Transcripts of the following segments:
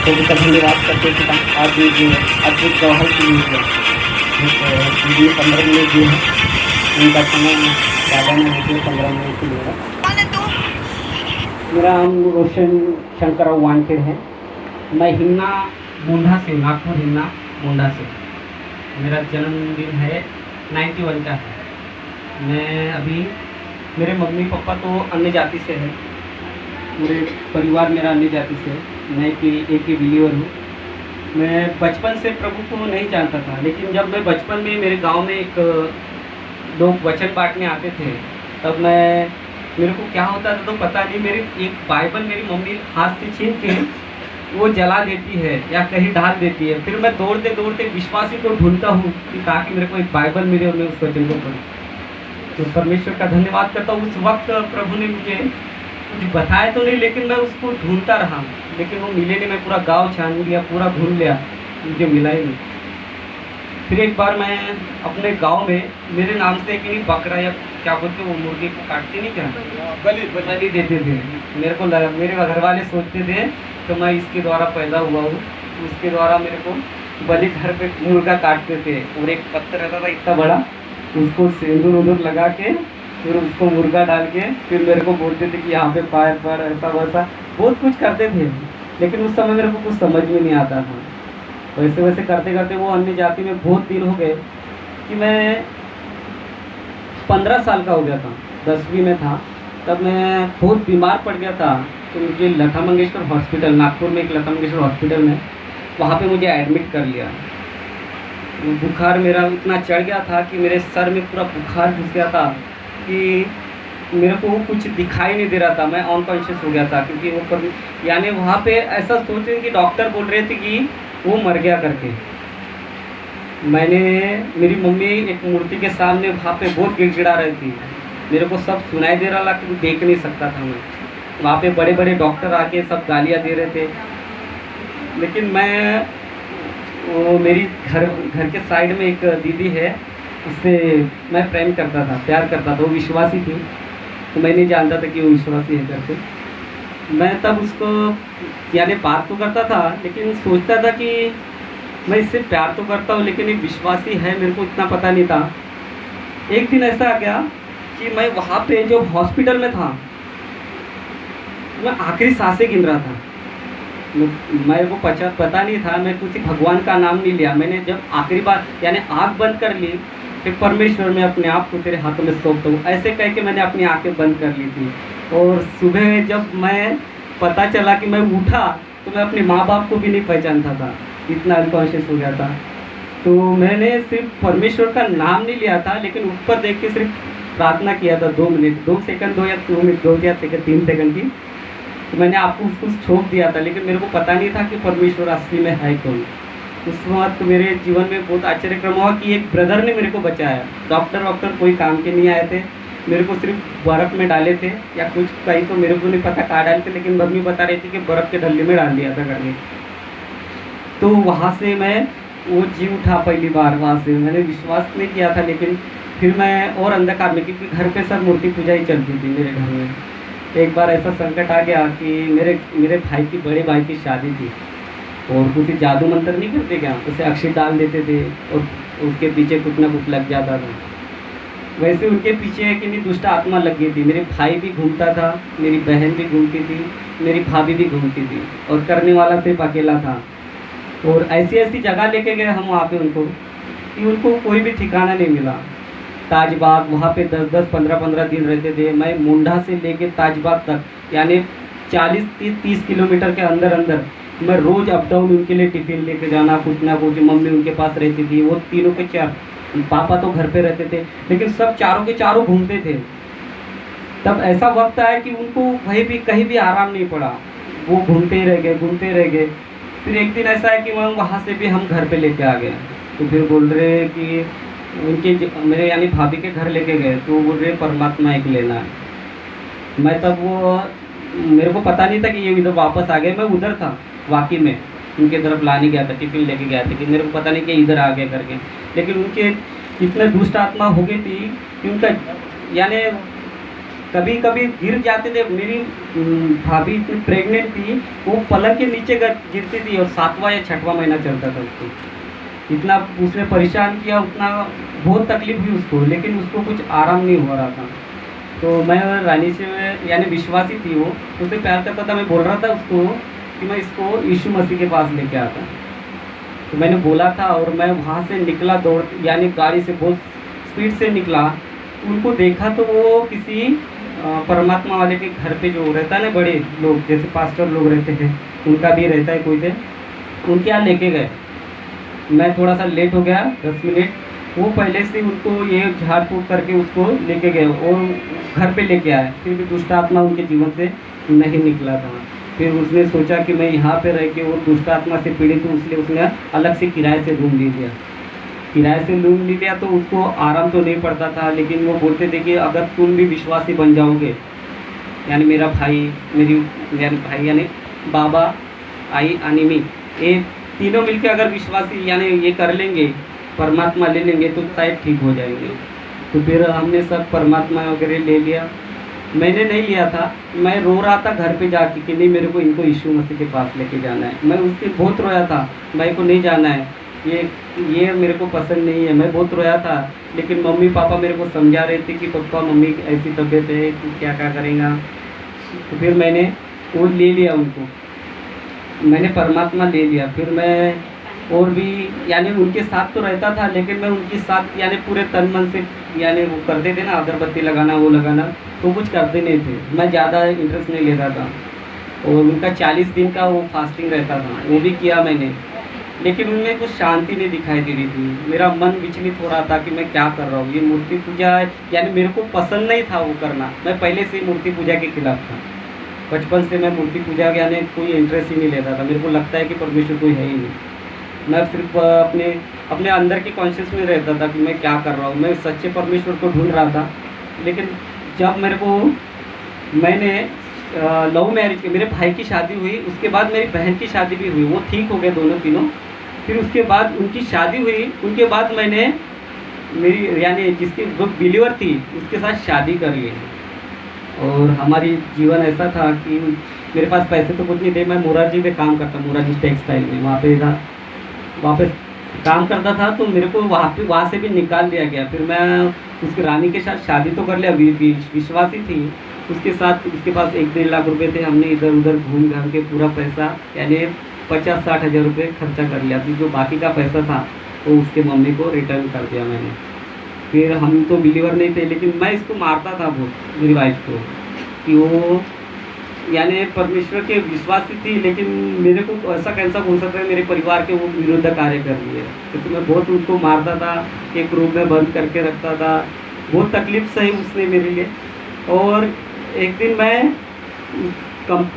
तो भी धन्यवाद करते कि आज ये जो अद्भुत जवाहर के लिए वीडियो 15 मिनट दिए हैं, उनका समय ज़्यादा नहीं होती, 15 मिनट के लिए। मेरा नाम रोशन शंकरराव वानखेड़ है। मैं हिन्ना मुंडा से, नागपुर हिन्ना मुंडा से, मेरा जन्मदिन है 91 का है। मैं अभी, मेरे मम्मी पापा तो अन्य जाति से है, पूरे परिवार मेरा अन्य जाति से है। मैं एक ही बिलीवर हूँ। मैं बचपन से प्रभु को नहीं जानता था, लेकिन जब मैं बचपन में मेरे गांव में एक लोग वचन बांटने आते थे, तब मेरे को क्या होता था तो पता नहीं, मेरी एक बाइबल मेरी मम्मी हाथ से छीन के वो जला देती है या कहीं डाल देती है। फिर मैं दौड़ते दौड़ते विश्वासी को ढूंढता हूँ कि ताकि मेरे को एक बाइबल मिले और मैं उस वचन को पढ़ूँ। तो परमेश्वर का धन्यवाद करता हूँ। उस वक्त प्रभु ने मुझे कुछ बताया तो नहीं, लेकिन मैं उसको ढूंढता रहा, लेकिन वो मिले नहीं। मैं पूरा गांव छान लिया, पूरा ढूंढ लिया, मुझे मिला ही नहीं। फिर एक बार मैं अपने गांव में, मेरे नाम से कि नहीं बकरा या क्या बोलते वो मुर्गी को काटते नहीं, क्या बलि देते थे। मेरे को लगा, मेरे घर वाले सोचते थे तो मैं इसके द्वारा पैदा हुआ हूँ, उसके द्वारा मेरे को बलि घर पे मुर्गा काटते थे। और एक पत्थर रहता था इतना बड़ा, उसको सिंदूर उंदूर लगा के फिर उसको मुर्गा डाल के फिर मेरे को बोलते थे कि यहाँ पे पैर पर ऐसा वैसा बहुत कुछ करते थे। लेकिन उस समय मेरे को कुछ समझ में नहीं आता था। वैसे वैसे करते करते वो अन्य जाति में बहुत दिन हो गए कि मैं 15 साल का हो गया था, 10वीं में था। तब मैं बहुत बीमार पड़ गया था, तो मुझे लता मंगेशकर हॉस्पिटल, नागपुर में एक लता मंगेशकर हॉस्पिटल में, वहाँ पे मुझे एडमिट कर लिया। बुखार मेरा इतना चढ़ गया था कि मेरे सर में पूरा बुखार घुस गया था कि मेरे को कुछ दिखाई नहीं दे रहा था। मैं अनकॉन्शियस हो गया था, क्योंकि वो यानी वहाँ पे ऐसा सोच रहे कि डॉक्टर बोल रहे थे कि वो मर गया करके। मेरी मम्मी एक मूर्ति के सामने वहाँ पे बहुत गिड़गिड़ा रही थी, मेरे को सब सुनाई दे रहा था, कि देख नहीं सकता था मैं। वहाँ पे बड़े बड़े डॉक्टर आके सब गालियाँ दे रहे थे। लेकिन वो मेरी घर के साइड में एक दीदी है, उससे मैं प्रेम करता था, प्यार करता था। वो विश्वासी थी, तो मैं नहीं जानता था कि वो विश्वासी है करके। मैं तब उसको यानी बात तो करता था, लेकिन सोचता था कि मैं इससे प्यार तो करता हूँ, लेकिन एक विश्वासी है, मेरे को इतना पता नहीं था। एक दिन ऐसा आ गया कि मैं वहाँ पे जो हॉस्पिटल में था, मैं आखिरी सांसें गिन रहा था। मेरे को पता नहीं था, मैं कुछ भगवान का नाम नहीं लिया। मैंने जब आखिरी बार यानी आँख बंद कर ली, फिर परमेश्वर मैं अपने आप को तेरे हाथों में सौंपता हूँ, ऐसे कह के मैंने अपनी आँखें बंद कर ली थी। और सुबह जब मैं पता चला कि मैं उठा, तो मैं अपने माँ बाप को भी नहीं पहचानता था, इतना अनकॉन्शियस हो गया था। तो मैंने सिर्फ परमेश्वर का नाम नहीं लिया था, लेकिन ऊपर देख के सिर्फ प्रार्थना किया था 2 मिनट, 2 सेकंड, 2 या 2 मिनट, 2 या 3 सेकंड की। तो मैंने आपको उसको छोड़ दिया था, लेकिन मेरे को पता नहीं था कि परमेश्वर असली में है कौन। उस वक्त मेरे जीवन में बहुत आश्चर्यक्रम हुआ कि एक ब्रदर ने मेरे को बचाया। डॉक्टर कोई काम के नहीं आए थे, मेरे को सिर्फ बर्फ़ में डाले थे या कुछ कहीं, तो मेरे को नहीं पता कहाँ डाले थे, लेकिन मम्मी बता रही थी कि बर्फ़ के ढल्ले में डाल दिया था करके। तो वहाँ से मैं वो जी उठा पहली बार। वहाँ से मैंने विश्वास नहीं किया था, लेकिन फिर मैं और अंधकार में, क्योंकि घर पे सब मूर्ति पूजा ही चलती थी मेरे घर में। एक बार ऐसा संकट आ गया कि मेरे भाई की, बड़े भाई की शादी थी, और कुछ जादू मंत्र नहीं करते क्या, उसे अक्षत डाल देते थे और उसके पीछे कुछ ना कुछ लग जाता था। वैसे उनके पीछे कि नहीं दुष्ट आत्मा लग गई थी। मेरे भाई भी घूमता था, मेरी बहन भी घूमती थी, मेरी भाभी भी घूमती थी, और करने वाला सिर्फ अकेला था। और ऐसी ऐसी जगह लेके गए हम वहाँ पे उनको, कि उनको कोई भी ठिकाना नहीं मिला। ताजबाग, वहाँ पे 10-10, 15-15 दिन रहते थे। मैं मुंडा से लेके ताजबाग तक, यानी 40-30 किलोमीटर के अंदर अंदर मैं रोज़ अप डाउन उनके लिए टिफ़िन लेके जाना, कुछ ना कुछ। मम्मी उनके पास रहती थी, वो तीनों के चार, पापा तो घर पे रहते थे, लेकिन सब चारों के चारों घूमते थे। तब ऐसा वक्त आया कि उनको वहीं भी कहीं भी आराम नहीं पड़ा, वो घूमते ही रह गए। फिर एक दिन ऐसा है कि वहाँ से भी हम घर पे लेके आ गए। तो फिर बोल रहे कि मेरे यानी भाभी के घर लेके गए, तो बोल रहे परमात्मा एक लेना है। मैं तब मेरे को पता नहीं था कि ये इधर वापस आ गए। मैं उधर था वाकई में, उनके तरफ लाने गया था, टिफ़िन लेके गया था, कि मेरे को पता नहीं कि इधर आ गए करके। लेकिन उनके इतने दुष्ट आत्मा हो गई थी कि उनका यानी कभी कभी गिर जाते थे। मेरी भाभी इतनी प्रेग्नेंट थी, वो पलक के नीचे गिरती थी और 7वां या 6वां महीना चलता था उसको। इतना उसने परेशान किया, उतना बहुत तकलीफ हुई उसको, लेकिन उसको कुछ आराम नहीं हो रहा था। तो मैं रानी से यानी विश्वासी थी, वो उससे प्यार करता था। मैं बोल रहा था उसको कि मैं इसको यीशु मसीह के पास लेके आता। तो मैंने बोला था और मैं वहाँ से निकला दौड़, यानी गाड़ी से बहुत स्पीड से निकला। उनको देखा तो वो किसी परमात्मा वाले के घर पे जो रहता है ना, बड़े लोग जैसे पास्टर लोग रहते हैं, उनका भी रहता है कोई थे, उनके यहाँ लेके गए। मैं थोड़ा सा लेट हो गया 10 मिनट। वो पहले से उनको ये झाड़ फूँक करके उसको लेके गए और घर पे लेके आए। फिर भी दुष्ट आत्मा उनके जीवन से नहीं निकला था। फिर उसने सोचा कि मैं यहाँ पे रह के वो दुष्ट आत्मा से पीड़ित हूँ, इसलिए उसने अलग से किराए से रूम ले लिया। किराए से रूम ले लिया तो उसको आराम तो नहीं पड़ता था, लेकिन वो बोलते थे कि अगर तुम भी विश्वासी बन जाओगे, यानी मेरा भाई, मेरी भाई यानी बाबा, आई अनिमी, ये तीनों मिलकर अगर विश्वासी यानी ये कर लेंगे, परमात्मा ले लेंगे, तो शायद ठीक हो जाएंगे। तो फिर हमने सब परमात्मा वगैरह ले लिया। मैंने नहीं लिया था, मैं रो रहा था घर पे जाके कि नहीं, मेरे को इनको यीशु मसीह के पास लेके जाना है। मैं उससे बहुत रोया था, भाई को नहीं जाना है, ये मेरे को पसंद नहीं है। मैं बहुत रोया था, लेकिन मम्मी पापा मेरे को समझा रहे थे कि पप्पा मम्मी ऐसी तबीयत है, तू क्या क्या करेगा। तो फिर मैंने वो ले लिया उनको, मैंने परमात्मा ले लिया। फिर मैं और भी यानी उनके साथ तो रहता था, लेकिन मैं उनके साथ यानी पूरे तन मन से यानी वो करते थे ना, अगरबत्ती लगाना, वो लगाना, तो कुछ करते नहीं थे। मैं ज़्यादा इंटरेस्ट नहीं लेता था। और उनका 40 दिन का वो फास्टिंग रहता था, वो भी किया मैंने, लेकिन उनमें कुछ शांति नहीं दिखाई दे रही थी। मेरा मन विचलित हो रहा था कि मैं क्या कर रहा हूँ। ये मूर्ति पूजा यानी मेरे को पसंद नहीं था वो करना। मैं पहले से मूर्ति पूजा के खिलाफ था। बचपन से मैं मूर्ति पूजा यानी कोई इंटरेस्ट ही नहीं लेता था। मेरे को लगता है कि परमेश्वर कोई है ही नहीं। मैं सिर्फ अपने अंदर के कॉन्शियस में रहता था कि मैं क्या कर रहा हूँ। मैं सच्चे परमेश्वर को ढूंढ रहा था। लेकिन जब मैंने लव मैरिज की, मेरे भाई की शादी हुई, उसके बाद मेरी बहन की शादी भी हुई, वो ठीक हो गए दोनों तीनों। फिर उसके बाद उनकी शादी हुई, उनके बाद मैंने मेरी यानी जिसकी जो बिलीवर थी उसके साथ शादी कर ली। और हमारी जीवन ऐसा था कि मेरे पास पैसे तो कुछ नहीं थे। मैं मोरारजी में काम करता, मोरारजी टेक्सटाइल में, वहाँ पे काम करता था। तो मेरे को वहाँ से भी निकाल दिया गया। फिर मैं उसकी रानी के साथ शादी तो कर लिया, विश्वासी थी उसके साथ। उसके पास 1-1.5 लाख रुपए थे। हमने इधर उधर घूम घाम के पूरा पैसा यानी 50-60 हज़ार रुपये खर्चा कर लिया। फिर जो बाकी का पैसा था वो उसके मम्मी को रिटर्न कर दिया मैंने। फिर हम तो बिलीवर नहीं थे, लेकिन मैं इसको मारता था बहुत, मेरी वाइफ को, कि वो यानी परमेश्वर के विश्वासी थी, लेकिन मेरे को ऐसा कैसा बोल सकता है, मेरे परिवार के वो विरुद्ध कार्य कर रही है। तो मैं बहुत उसको मारता था, एक रूम में बंद करके रखता था। बहुत तकलीफ सही उसने मेरे लिए। और एक दिन मैं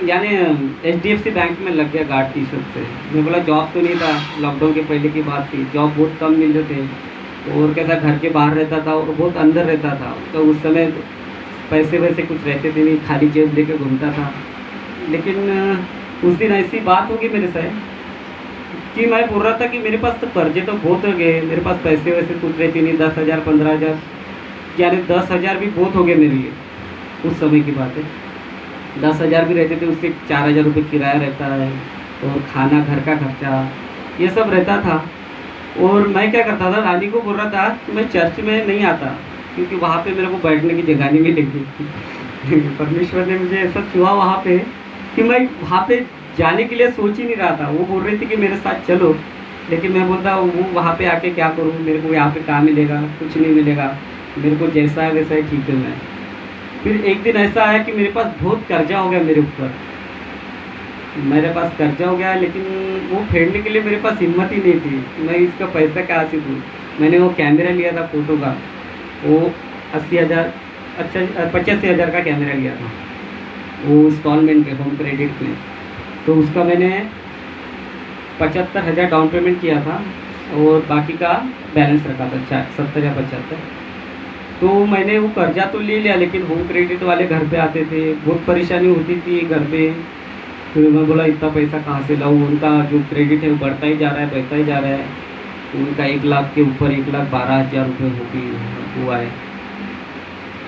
यानी HDFC बैंक में लग गया गार्ड टीचर से। मैं बोला जॉब तो नहीं था, लॉकडाउन के पहले की बात थी, जॉब बहुत कम मिल रहे थे। और कैसा घर के बाहर रहता था और बहुत अंदर रहता था। तो उस समय पैसे वैसे कुछ रहते थे नहीं, खाली जेब लेके घूमता था। लेकिन उस दिन ऐसी बात होगी मेरे से कि मैं बोल रहा था कि मेरे पास तो कर्जे तो बहुत हो गए, मेरे पास पैसे वैसे कुछ रहते नहीं, 10,000 15,000 यानी 10,000 भी बहुत हो गए मेरे लिए। उस समय की बात है, 10,000 भी रहते थे, उससे 4,000 रुपये किराया रहता है और खाना, घर का खर्चा, ये सब रहता था। और मैं क्या करता था, रानी को बोल रहा था कि मैं चर्च में नहीं आता, क्योंकि वहाँ पे मेरे को बैठने की जगह नहीं मिलेगी। परमेश्वर ने मुझे ऐसा छुआ वहाँ पे कि मैं वहाँ पे जाने के लिए सोच ही नहीं रहा था। वो बोल रही थी कि मेरे साथ चलो, लेकिन मैं बोलता वो वहाँ पे आके क्या करूँ, मेरे को यहाँ पे क्या मिलेगा, कुछ नहीं मिलेगा, मेरे को जैसा है वैसा ही ठीक है। मैं फिर एक दिन ऐसा आया कि मेरे पास बहुत कर्जा हो गया मेरे ऊपर, मेरे पास कर्जा हो गया, लेकिन वो फेडने के लिए मेरे पास हिम्मत ही नहीं थी। मैं इसका पैसा कहाँ से दूँ। मैंने वो कैमरा लिया था फ़ोटो का, वो 80,000 अच्छा 85,000 का कैमरा लिया था, वो इंस्टॉलमेंट पे, होम क्रेडिट में। तो उसका मैंने 75,000 डाउन पेमेंट किया था और बाकी का बैलेंस रखा था 70 या 75। तो मैंने वो कर्जा तो ले लिया, लेकिन होम क्रेडिट वाले घर पे आते थे, बहुत परेशानी होती थी घर पे। फिर मैं बोला इतना पैसा कहाँ से लाऊं, उनका जो क्रेडिट है वो बढ़ता ही जा रहा है, बढ़ता ही जा रहा है। उनका 1 लाख के ऊपर 1,12,000 रुपये हुआ है।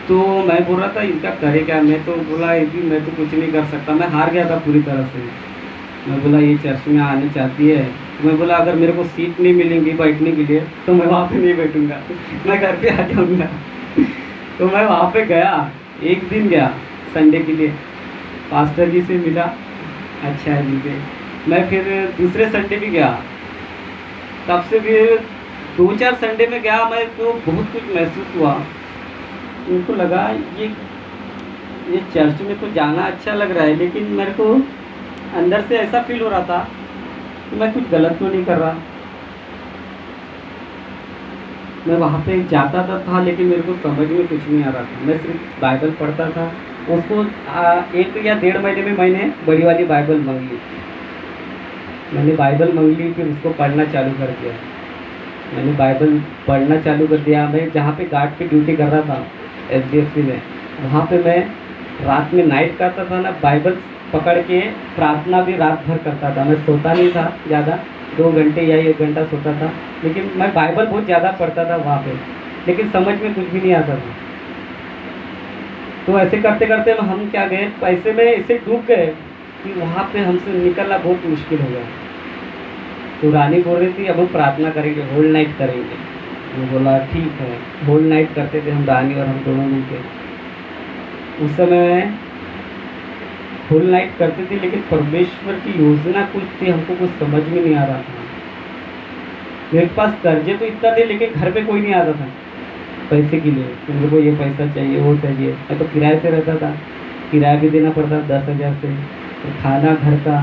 तो मैं बोल रहा था इनका करे क्या। मैं तो बोला जी मैं तो कुछ नहीं कर सकता, मैं हार गया था पूरी तरह से। मैं बोला ये चर्च में आने चाहती है, तो मैं बोला अगर मेरे को सीट नहीं मिलेंगी बैठने के लिए तो मैं वहाँ पे नहीं बैठूंगा, मैं घर पे आ जाऊँगा। तो मैं वहाँ पे गया, एक दिन गया संडे के लिए, पास्टर जी से मिला, अच्छा है जी से। मैं फिर दूसरे संडे भी गया, तब से फिर 2-4 संडे में गया, मैं तो बहुत कुछ महसूस हुआ। उनको लगा ये चर्च में तो जाना अच्छा लग रहा है, लेकिन मेरे को अंदर से ऐसा फील हो रहा था कि मैं कुछ गलत तो नहीं कर रहा। मैं वहाँ पे जाता था लेकिन मेरे को समझ में कुछ नहीं आ रहा था। मैं सिर्फ बाइबल पढ़ता था। उसको 1 या 1.5 महीने में मैंने बड़ी वाली बाइबल मंग ली। मैंने बाइबल मंग ली, फिर उसको पढ़ना चालू कर दिया। मैंने बाइबल पढ़ना चालू कर दिया। मैं जहाँ पे गार्ड पे ड्यूटी कर रहा था SDFC में, वहाँ पे मैं रात में नाइट करता था ना, बाइबल पकड़ के प्रार्थना भी रात भर करता था। मैं सोता नहीं था ज़्यादा, 2 घंटे या 1 घंटा सोता था, लेकिन मैं बाइबल बहुत ज़्यादा पढ़ता था वहाँ पे, लेकिन समझ में कुछ भी नहीं आता था। तो ऐसे करते करते हम क्या गए, पैसे में ऐसे डूब गए कि वहाँ पे हमसे निकलना बहुत मुश्किल हो गया। तो रानी बोल रही थी अब हम प्रार्थना करेंगे, होल नाइट करेंगे। वो बोला ठीक है। होल नाइट करते थे हम, रानी और हम दोनों मिलकर। उस समय होल नाइट करते थे, लेकिन परमेश्वर की योजना कुछ थी, हमको कुछ समझ में नहीं आ रहा था। मेरे पास कर्जे तो इतना थे, लेकिन घर पे कोई नहीं आता था पैसे के लिए, तो मेरे को ये पैसा चाहिए वो चाहिए। मैं तो किराए से रहता था, किराया भी देना पड़ता 10,000 से, तो खाना घर का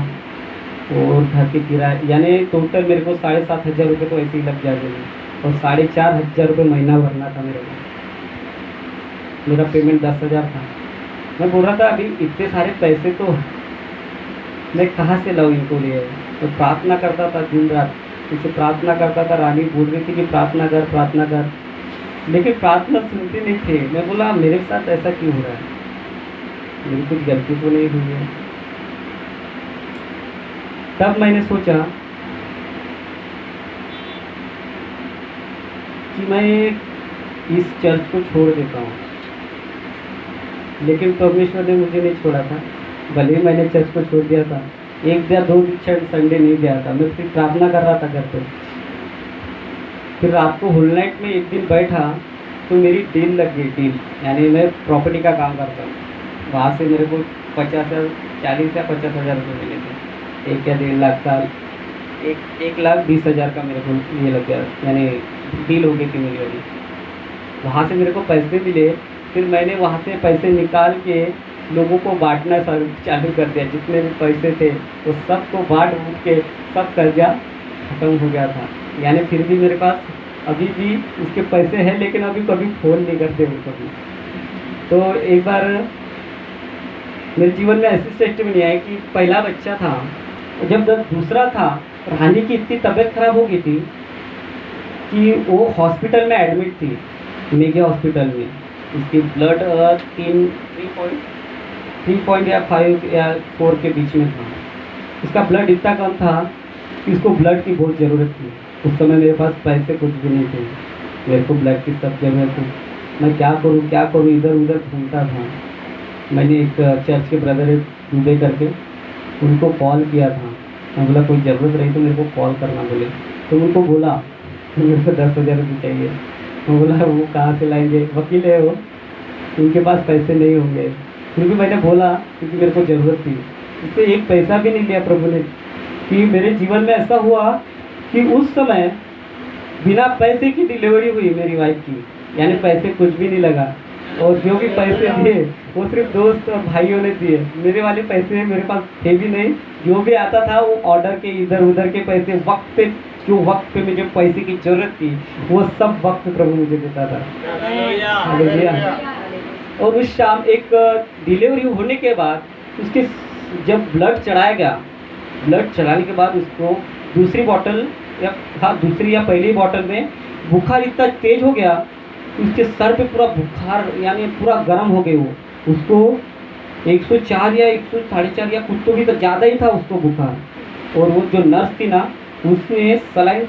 और घर के किराए, यानी टोटल मेरे को 7,500 रुपये तो ऐसे ही लग जाते थे। और 4,500 रुपये महीना भरना था मेरे को। मेरा पेमेंट 10,000 था। मैं बोल रहा था अभी इतने सारे पैसे तो मैं कहाँ से लाऊं इनको लिए। तो प्रार्थना करता था दिन रात, इसे प्रार्थना करता था। रानी बोल रही थी कि प्रार्थना कर प्रार्थना कर, लेकिन प्रार्थना सुनते नहीं थे। मैं बोला मेरे साथ ऐसा क्यों हो रहा है, मेरी कुछ गलती तो नहीं हुई है। तब मैंने सोचा कि मैं इस चर्च को छोड़ देता हूँ, लेकिन परमेश्वर ने मुझे नहीं छोड़ा था। भले ही मैंने चर्च को छोड़ दिया था, 1 या 2 संडे नहीं गया था, मैं सिर्फ प्रार्थना कर रहा था घर पे। फिर रात को होल नाइट में एक दिन बैठा तो मेरी डील लग गई। डील यानी मैं प्रॉपर्टी का काम करता हूँ, वहाँ से मेरे को 40 या 50 हज़ार रुपये मिले थे। 1 या 1.5 लाख का, 1,20,000 का मेरे को ये लग गया, यानी डील हो गई थी मेरी वाली। वहाँ से मेरे को पैसे मिले। फिर मैंने वहाँ से पैसे निकाल के लोगों को बांटना चालू कर दिया। जितने भी पैसे थे वो सबको बांट के सब कर्जा ख़त्म हो गया था। यानी फिर भी मेरे पास अभी भी उसके पैसे हैं, लेकिन अभी कभी फ़ोन नहीं करते वो कभी। तो एक बार मेरे जीवन में ऐसी सिचुएशन नहीं आई कि पहला बच्चा था, जब दूसरा था, रानी की इतनी तबीयत खराब हो गई थी कि वो हॉस्पिटल में एडमिट थी, मेगा हॉस्पिटल में। उसकी ब्लड 3 या 5 या 4 के बीच में था। उसका ब्लड इतना कम था कि उसको ब्लड की बहुत ज़रूरत थी। उस समय मेरे पास पैसे कुछ भी नहीं थे, मेरे को ब्लड की सब ज़रूरत थी। मैं क्या करूँ इधर उधर घूमता था। मैंने एक चर्च के ब्रदर है दुबई करके, उनको कॉल किया था। मैं बोला कोई ज़रूरत रही तो मेरे को कॉल करना बोले। तो उनको बोला मेरे को 10,000 रुपये चाहिए। मैं बोला वो कहाँ से लाएंगे, वकील है वो, उनके पास पैसे नहीं होंगे। फिर भी मैंने बोला क्योंकि मेरे को ज़रूरत थी। इससे एक पैसा भी नहीं लिया प्रभु ने। कि मेरे जीवन में ऐसा हुआ कि उस समय बिना पैसे की डिलीवरी हुई मेरी वाइफ की, यानी पैसे कुछ भी नहीं लगा। और जो भी पैसे दिए वो सिर्फ दोस्त और भाइयों ने दिए। मेरे वाले पैसे मेरे पास थे भी नहीं। जो भी आता था वो ऑर्डर के इधर उधर के पैसे, वक्त पे जो वक्त पे मुझे पैसे की ज़रूरत थी वो सब वक्त प्रभु मुझे देता था। हालेलुया। और उस शाम एक डिलीवरी होने के बाद उसके जब ब्लड चढ़ाया गया, ब्लड चढ़ाने के बाद उसको दूसरी या पहली बॉटल में बुखार इतना तेज हो गया, उसके सर पे पूरा बुखार, यानी पूरा गर्म हो गई वो। उसको 104 या 104.5 या कुछ तो भी तो ज़्यादा ही था उसको बुखार। और वो जो नर्स थी ना, उसने सलाइन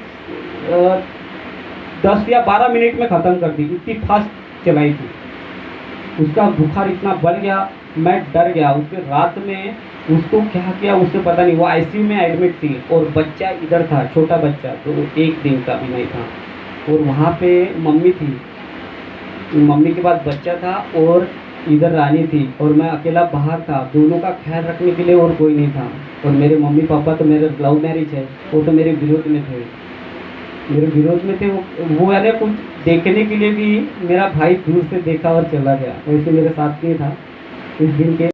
10 या 12 मिनट में ख़त्म कर दी, इतनी फास्ट चलाई थी। उसका बुखार इतना बढ़ गया, मैं डर गया। उसके रात में उसको क्या किया उसे पता नहीं, वो आईसीयू में एडमिट थी और बच्चा इधर था, छोटा बच्चा तो 1 दिन का भी नहीं था, और वहाँ पे मम्मी थी, मम्मी के पास बच्चा था और इधर रानी थी और मैं अकेला बाहर था। दोनों का ख्याल रखने के लिए और कोई नहीं था। और मेरे मम्मी पापा तो मेरे लव मैरिज है, वो तो मेरे विरोध में थे, मेरे विरोध में थे। वो यानी कुछ देखने के लिए भी मेरा भाई दूर से देखा और चला गया, वैसे मेरे साथ नहीं था इस दिन के।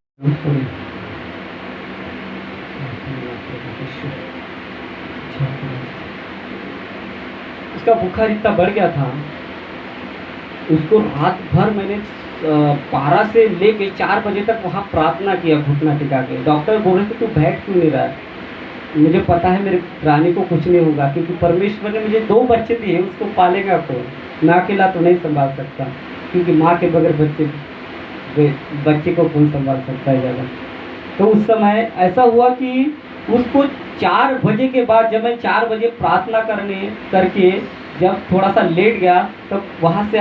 उसका बुखार इतना बढ़ गया था, उसको रात भर मैंने 12 से लेके 4 बजे तक वहाँ प्रार्थना किया घुटना टिका के। डॉक्टर बोल रहे थे तू बैठ क्यों नहीं रहा है, मुझे पता है मेरे रानी को कुछ नहीं होगा, क्योंकि परमेश्वर ने मुझे 2 बच्चे दिए, उसको पालेगा कौन, मैं अकेला तो नहीं संभाल सकता, क्योंकि माँ के बगैर बच्चे को कौन संभाल सकता है ज़्यादा। तो उस समय ऐसा हुआ कि उसको 4 बजे के बाद, जब मैं 4 बजे प्रार्थना करके जब थोड़ा सा लेट गया, तब वहाँ से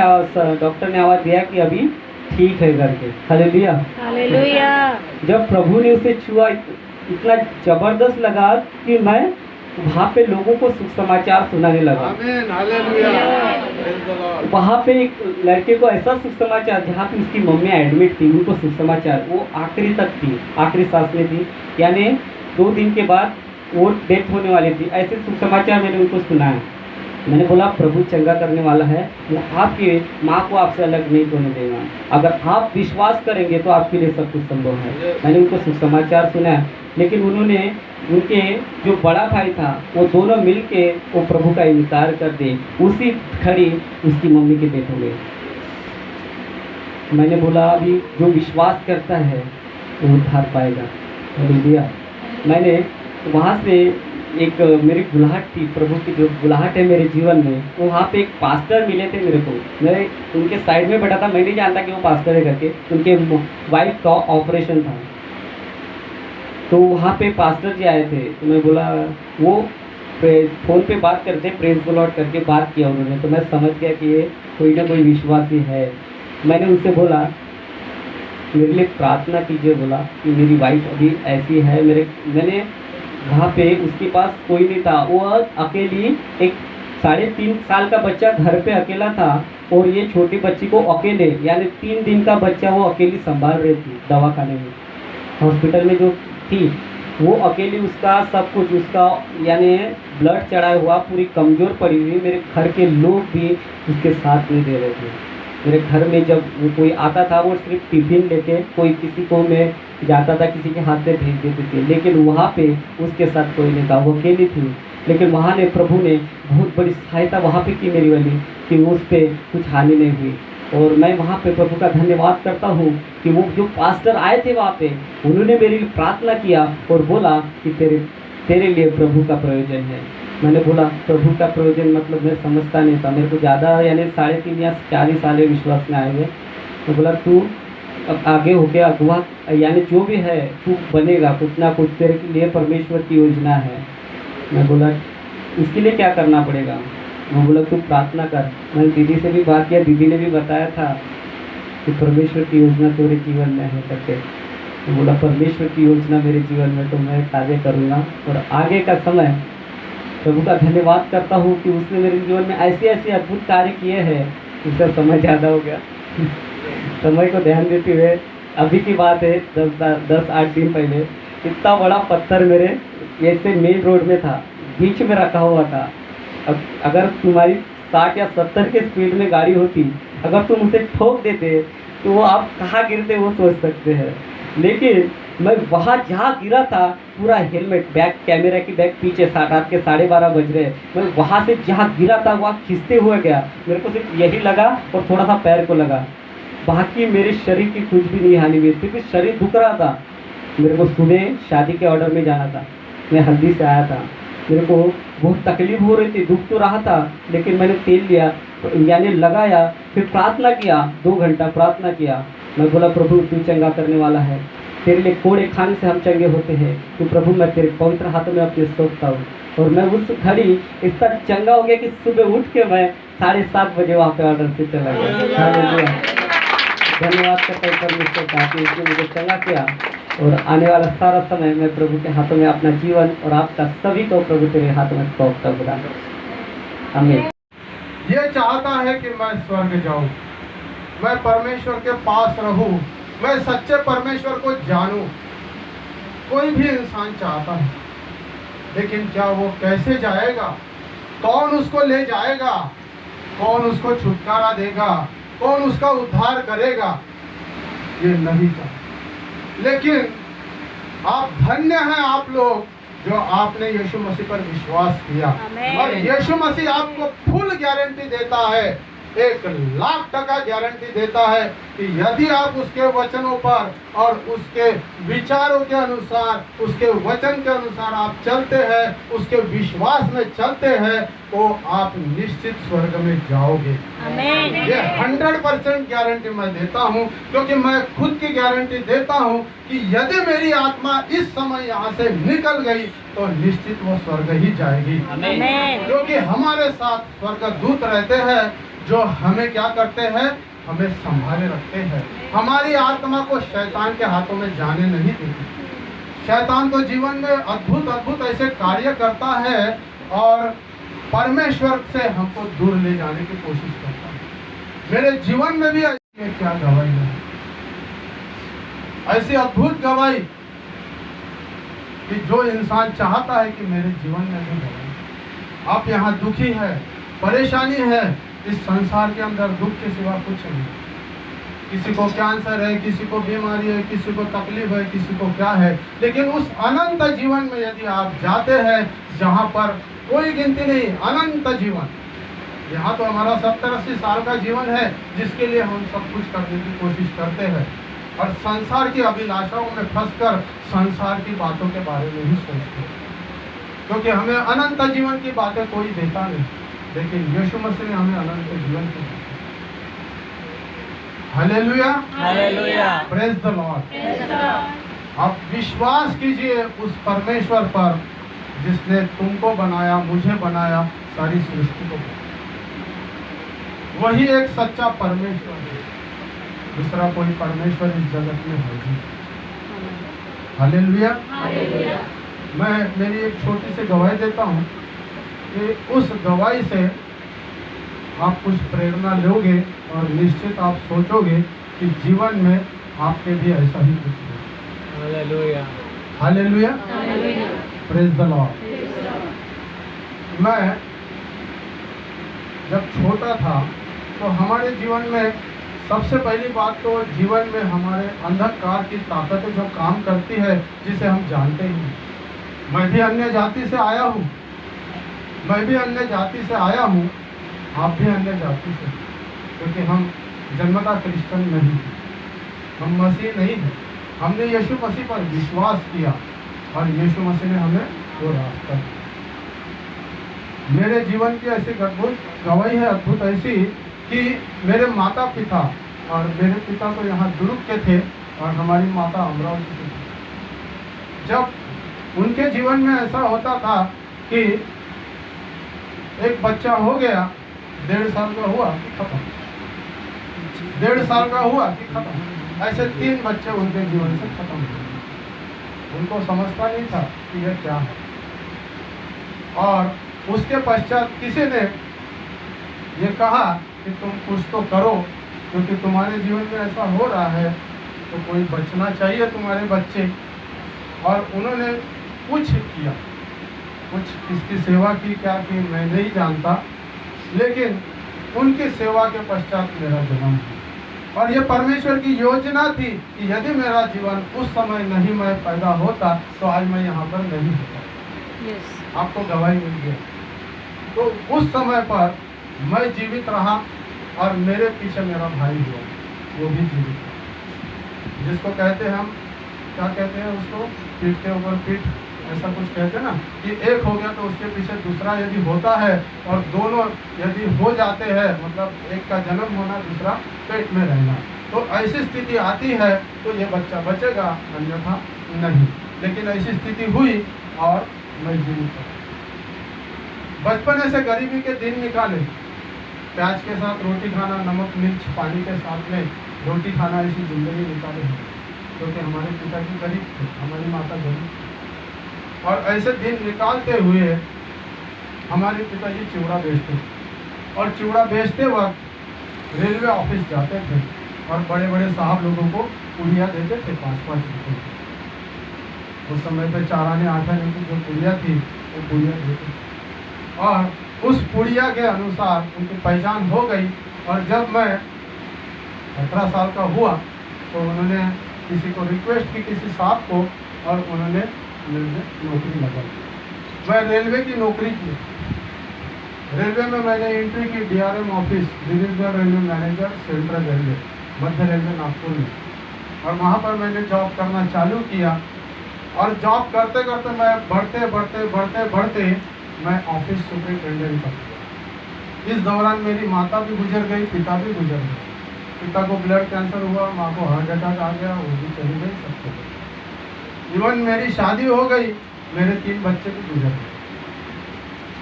डॉक्टर ने आवाज़ दिया कि अभी ठीक है करके। Hallelujah hallelujah. जब प्रभु ने उसे छुआ, इतना ज़बरदस्त लगा कि मैं वहाँ पे लोगों को सुख समाचार सुनाने लगा। आमीन, हालेलुया, प्रेज़ द लॉर्ड। वहाँ पे एक लड़के को ऐसा सुख समाचार, जहाँ पे उसकी मम्मी एडमिट थी, उनको सुख समाचार, वो आखिरी तक थी, आखिरी सांस में थी, यानी 2 दिन के बाद वो डेथ होने वाली थी। ऐसे सुख समाचार मैंने उनको सुनाया। मैंने बोला प्रभु चंगा करने वाला है, वो आपकी माँ को आपसे अलग नहीं होने देगा, अगर आप विश्वास करेंगे तो आपके लिए सब कुछ संभव है। मैंने उनको सुख समाचार सुनाया, लेकिन उन्होंने, उनके जो बड़ा भाई था, वो दोनों मिलके वो प्रभु का इनकार कर दे, उसी घड़ी उसकी मम्मी की डेथ हो गई। मैंने बोला अभी जो विश्वास करता है वो उद्धार पाएगा। हालेलुया। मैंने वहाँ से एक मेरी बुलाहट थी, प्रभु की जो बुलाहट है मेरे जीवन में, वो वहाँ पे एक पास्टर मिले थे मेरे को। मैं उनके साइड में बैठा था, मैं नहीं जानता कि वो पास्टर है करके, उनके वाइफ का ऑपरेशन था। तो वहाँ पे पास्टर जी आए थे, तो मैं बोला, वो फ़ोन पे बात करते, प्रेज़ द लॉर्ड करके बात किया उन्होंने, तो मैं समझ गया कि ये कोई ना कोई विश्वासी है। मैंने उनसे बोला मेरे लिए प्रार्थना कीजिए, बोला कि मेरी वाइफ अभी ऐसी है। मैंने वहाँ पे उसके पास कोई नहीं था, वो अकेली, एक 3.5 साल का बच्चा घर पे अकेला था, और ये छोटी बच्ची को अकेले, यानी 3 दिन का बच्चा वो अकेली संभाल रही थी। दवाखाने में, हॉस्पिटल में जो थी, वो अकेली, उसका सब कुछ, उसका यानी ब्लड चढ़ाया हुआ, पूरी कमज़ोर पड़ी हुई। मेरे घर के लोग भी उसके साथ नहीं दे रहे थे। मेरे घर में जब वो कोई आता था, वो सिर्फ टिफिन लेके, कोई किसी को मैं जाता था, किसी के हाथ से भेज देते थे, लेकिन वहाँ पे उसके साथ कोई नहीं था, वो अकेली थी। लेकिन वहाँ ने प्रभु ने बहुत बड़ी सहायता वहाँ पे की मेरी वाली, कि उस पर कुछ हानि नहीं हुई। और मैं वहाँ पे प्रभु का धन्यवाद करता हूँ कि वो जो पास्टर आए थे वहाँ पे, उन्होंने मेरी प्रार्थना किया और बोला कि तेरे लिए प्रभु का प्रयोजन है। मैंने बोला प्रभु का प्रयोजन मतलब मैं समझता नहीं था, मेरे को ज़्यादा यानी 3.5 या 4 साल विश्वास में आए हुए। तो बोला तू अब आगे हो गया अगुआ, यानी जो भी है तू बनेगा, कुछ ना कुछ तेरे लिए परमेश्वर की योजना है। मैं बोला इसके लिए क्या करना पड़ेगा? मैं बोला तू प्रार्थना कर। मैंने दीदी से भी बात किया, दीदी ने भी बताया था कि परमेश्वर की योजना तेरे जीवन में है करके। मैं बोला परमेश्वर की योजना मेरे जीवन में, तो मैं कार्य करूँगा। और आगे का समय प्रभु का धन्यवाद करता हूँ कि उसने मेरे जीवन में ऐसे ऐसे अद्भुत कार्य किए हैं। उसका समय ज़्यादा हो गया समय को ध्यान देते हुए, अभी की बात है 10-8 दिन पहले, इतना बड़ा पत्थर मेरे ऐसे मेन रोड में था, बीच में रखा हुआ था। अब अगर तुम्हारी 60 या 70 के स्पीड में गाड़ी होती, अगर तुम उसे ठोक देते तो वो आप कहाँ गिरते वो सोच सकते हैं। लेकिन मैं वहाँ जहाँ गिरा था, पूरा हेलमेट, बैग, कैमरा की बैग पीछे, रात के 12:30 बज रहे, मैं वहाँ से जहाँ गिरा था वहाँ खींचते हुए गया। मेरे को सिर्फ यही लगा और थोड़ा सा पैर को लगा, बाकी मेरे शरीर की कुछ भी नहीं हानि हुई, क्योंकि शरीर दुख रहा था। मेरे को सुबह शादी के ऑर्डर में जाना था, मैं हल्दी से आया था, मेरे को बहुत तकलीफ हो रही थी, दुख तो रहा था, लेकिन मैंने तेल लिया, यानी लगाया, फिर प्रार्थना किया, 2 घंटा प्रार्थना किया। मैं बोला प्रभु तू चंगा करने वाला है, तेरे लिए कोड़े खाने से हम चंगे होते हैं, तो प्रभु मैं तेरे पवित्र हाथों में अपने सौंपता हूँ। और मैं उस घड़ी इस तरह चंगा हो गया कि सुबह उठ के मैं 7:30 बजे वहाँ पे ऑर्डर से चला गया। धन्यवाद करता हूँ परमेश्वर का कि उसने मुझे चंगा किया, और आने वाला सारा समय मैं प्रभु के हाथों में अपना जीवन और आपका सभी को प्रभु तेरे हाथों में सौंपता खुदा। आमीन। ये चाहता है कि मैं स्वर्ग जाऊं, मैं परमेश्वर के पास रहूं, मैं सच्चे परमेश्वर को जानूं। कोई भी इंसान चाहता है, लेकिन क्या वो कैसे जाएगा? कौन उसको ले जाएगा? कौन उसको छुटकारा देगा? कौन उसका उद्धार करेगा? ये नहीं चाहता। लेकिन आप धन्य हैं आप लोग जो आपने यीशु मसीह पर विश्वास किया, और यीशु मसीह आपको फुल गारंटी देता है, 1,00,000% गारंटी देता है कि यदि आप उसके वचनों पर और उसके विचारों के अनुसार, उसके वचन के अनुसार आप चलते हैं, उसके विश्वास में चलते हैं, तो आप निश्चित स्वर्ग में जाओगे। ये 100% गारंटी मैं देता हूँ, क्योंकि मैं खुद की गारंटी देता हूँ कि यदि मेरी आत्मा इस समय यहाँ से निकल गई तो निश्चित वो स्वर्ग ही जाएगी, क्योंकि हमारे साथ स्वर्गदूत रहते हैं जो हमें क्या करते हैं? हमें संभाले रखते हैं। हमारी आत्मा को शैतान के हाथों में जाने नहीं देते। शैतान तो जीवन में अद्भुत अद्भुत ऐसे कार्य करता है और परमेश्वर से हमको दूर ले जाने की कोशिश करता है। मेरे जीवन में भी क्या गवाही है, ऐसी अद्भुत गवाही कि जो इंसान चाहता है कि मेरे जीवन में भी गवाही। आप यहाँ दुखी है, परेशानी है, इस संसार के अंदर दुख के सिवा कुछ नहीं। किसी को कैंसर है, किसी को बीमारी है, किसी को तकलीफ है, किसी को क्या है, लेकिन उस अनंत जीवन में यदि आप जाते हैं जहाँ पर कोई गिनती नहीं, अनंत जीवन। यहाँ तो हमारा 70-80 साल का जीवन है जिसके लिए हम सब कुछ करने की कोशिश करते हैं, और संसार की अभिलाषाओं में फंसकर संसार की बातों के बारे में ही सोचते हैं, क्योंकि हमें अनंत जीवन की बातें कोई देता नहीं, लेकिन यीशु मसीह ने हमें अनंत जीवन की। Hallelujah, hallelujah, praise the Lord. आप विश्वास कीजिए उस परमेश्वर पर जिसने तुमको बनाया, मुझे बनाया, सारी सृष्टि को बनाया। वही एक सच्चा परमेश्वर है, दूसरा कोई परमेश्वर इस जगत में है नहीं। Hallelujah, hallelujah. मैं मेरी एक छोटी सी गवाही देता हूँ कि उस गवाही से आप कुछ प्रेरणा लोगे और निश्चित आप सोचोगे कि जीवन में आपके भी ऐसा ही कुछ हो। Hallelujah, hallelujah, praise the Lord. मैं जब छोटा था तो हमारे जीवन में सबसे पहली बात तो जीवन में हमारे अंधकार की ताकत जो काम करती है, जिसे हम जानते ही नहीं। मैं भी अन्य जाति से आया हूँ, मैं भी अन्य जाति से आया हूँ, आप भी अन्य जाति से, क्योंकि हम जन्मता क्रिश्चियन नहीं हैं, हम मसीह नहीं हैं। हमने यीशु मसीह पर विश्वास किया और यीशु मसीह ने हमें वो रास्ता दिया। मेरे जीवन की ऐसी अद्भुत गवाही है, अद्भुत ऐसी कि मेरे माता पिता, और मेरे पिता तो यहाँ दुर्ग के थे और हमारी माता अमरावती की थी। जब उनके जीवन में ऐसा होता था कि एक बच्चा हो गया, 1.5 साल का हुआ कि खत्म, 1.5 साल का हुआ कि खत्म, ऐसे 3 बच्चे उनके जीवन से खत्म हो गए। उनको समझता नहीं था कि यह क्या है, और उसके पश्चात किसी ने ये कहा कि तुम कुछ तो करो, क्योंकि तुम्हारे जीवन में ऐसा हो रहा है तो कोई बचना चाहिए तुम्हारे बच्चे। और उन्होंने कुछ किया, कुछ किसकी सेवा की, क्या की मैं नहीं जानता, लेकिन उनकी सेवा के पश्चात मेरा जन्म हुआ। और ये परमेश्वर की योजना थी कि यदि मेरा जीवन उस समय नहीं मैं पैदा होता तो आज मैं यहाँ पर नहीं होता। आपको गवाही मिल गई। तो उस समय पर मैं जीवित रहा और मेरे पीछे मेरा भाई हुआ, वो भी जीवित रहा। जिसको कहते हैं हम, क्या कहते हैं उसको, पीठ के ऊपर पीठ, ऐसा कुछ कहते हैं ना, कि एक हो गया तो उसके पीछे दूसरा यदि होता है, और दोनों यदि हो जाते हैं, मतलब एक का जन्म होना, दूसरा पेट में रहना, तो ऐसी स्थिति आती है तो ये बच्चा बचेगा, अन्यथा नहीं। लेकिन ऐसी स्थिति हुई और मैं जीवित रहा। बचपन से गरीबी के दिन निकाले, प्याज के साथ रोटी खाना, नमक मिर्च पानी के साथ में, रोटी खाना ऐसी जिंदगी निकाले हैं, क्योंकि हमारे पिताजी गरीब थे, हमारी माता गरीब थी। और ऐसे दिन निकालते हुए हमारे पिताजी चिवड़ा बेचते, और चिवड़ा बेचते वक्त रेलवे ऑफिस जाते थे और बड़े बड़े साहब लोगों को पुड़िया देते थे 5-5 रुपये। उस समय पे 4 आने 8 आने की जो पुड़िया थी वो पुड़िया देते थे, और उस पुड़िया के अनुसार उनकी पहचान हो गई। और जब मैं 18 साल का हुआ तो उन्होंने किसी को रिक्वेस्ट की, किसी साहब को, और उन्होंने मुझे नौकरी लगाई। मैं रेलवे की नौकरी की। रेलवे में मैंने एंट्री की DRM office, divisional railway manager, central railway, मध्य रेलवे नागपुर में। और वहाँ पर मैंने जॉब करना चालू किया, और जॉब करते करते मैं बढ़ते मैं ऑफिस सुपरिटेंडेंट कर गया। इस दौरान मेरी माता भी गुजर गई, पिता भी गुजर गए। पिता को ब्लड कैंसर हुआ, माँ को हार्ट अटैक आ गया, वो भी चली गई, सब चले गए। इवन मेरी शादी हो गई, मेरे 3 बच्चे भी गुजर गए।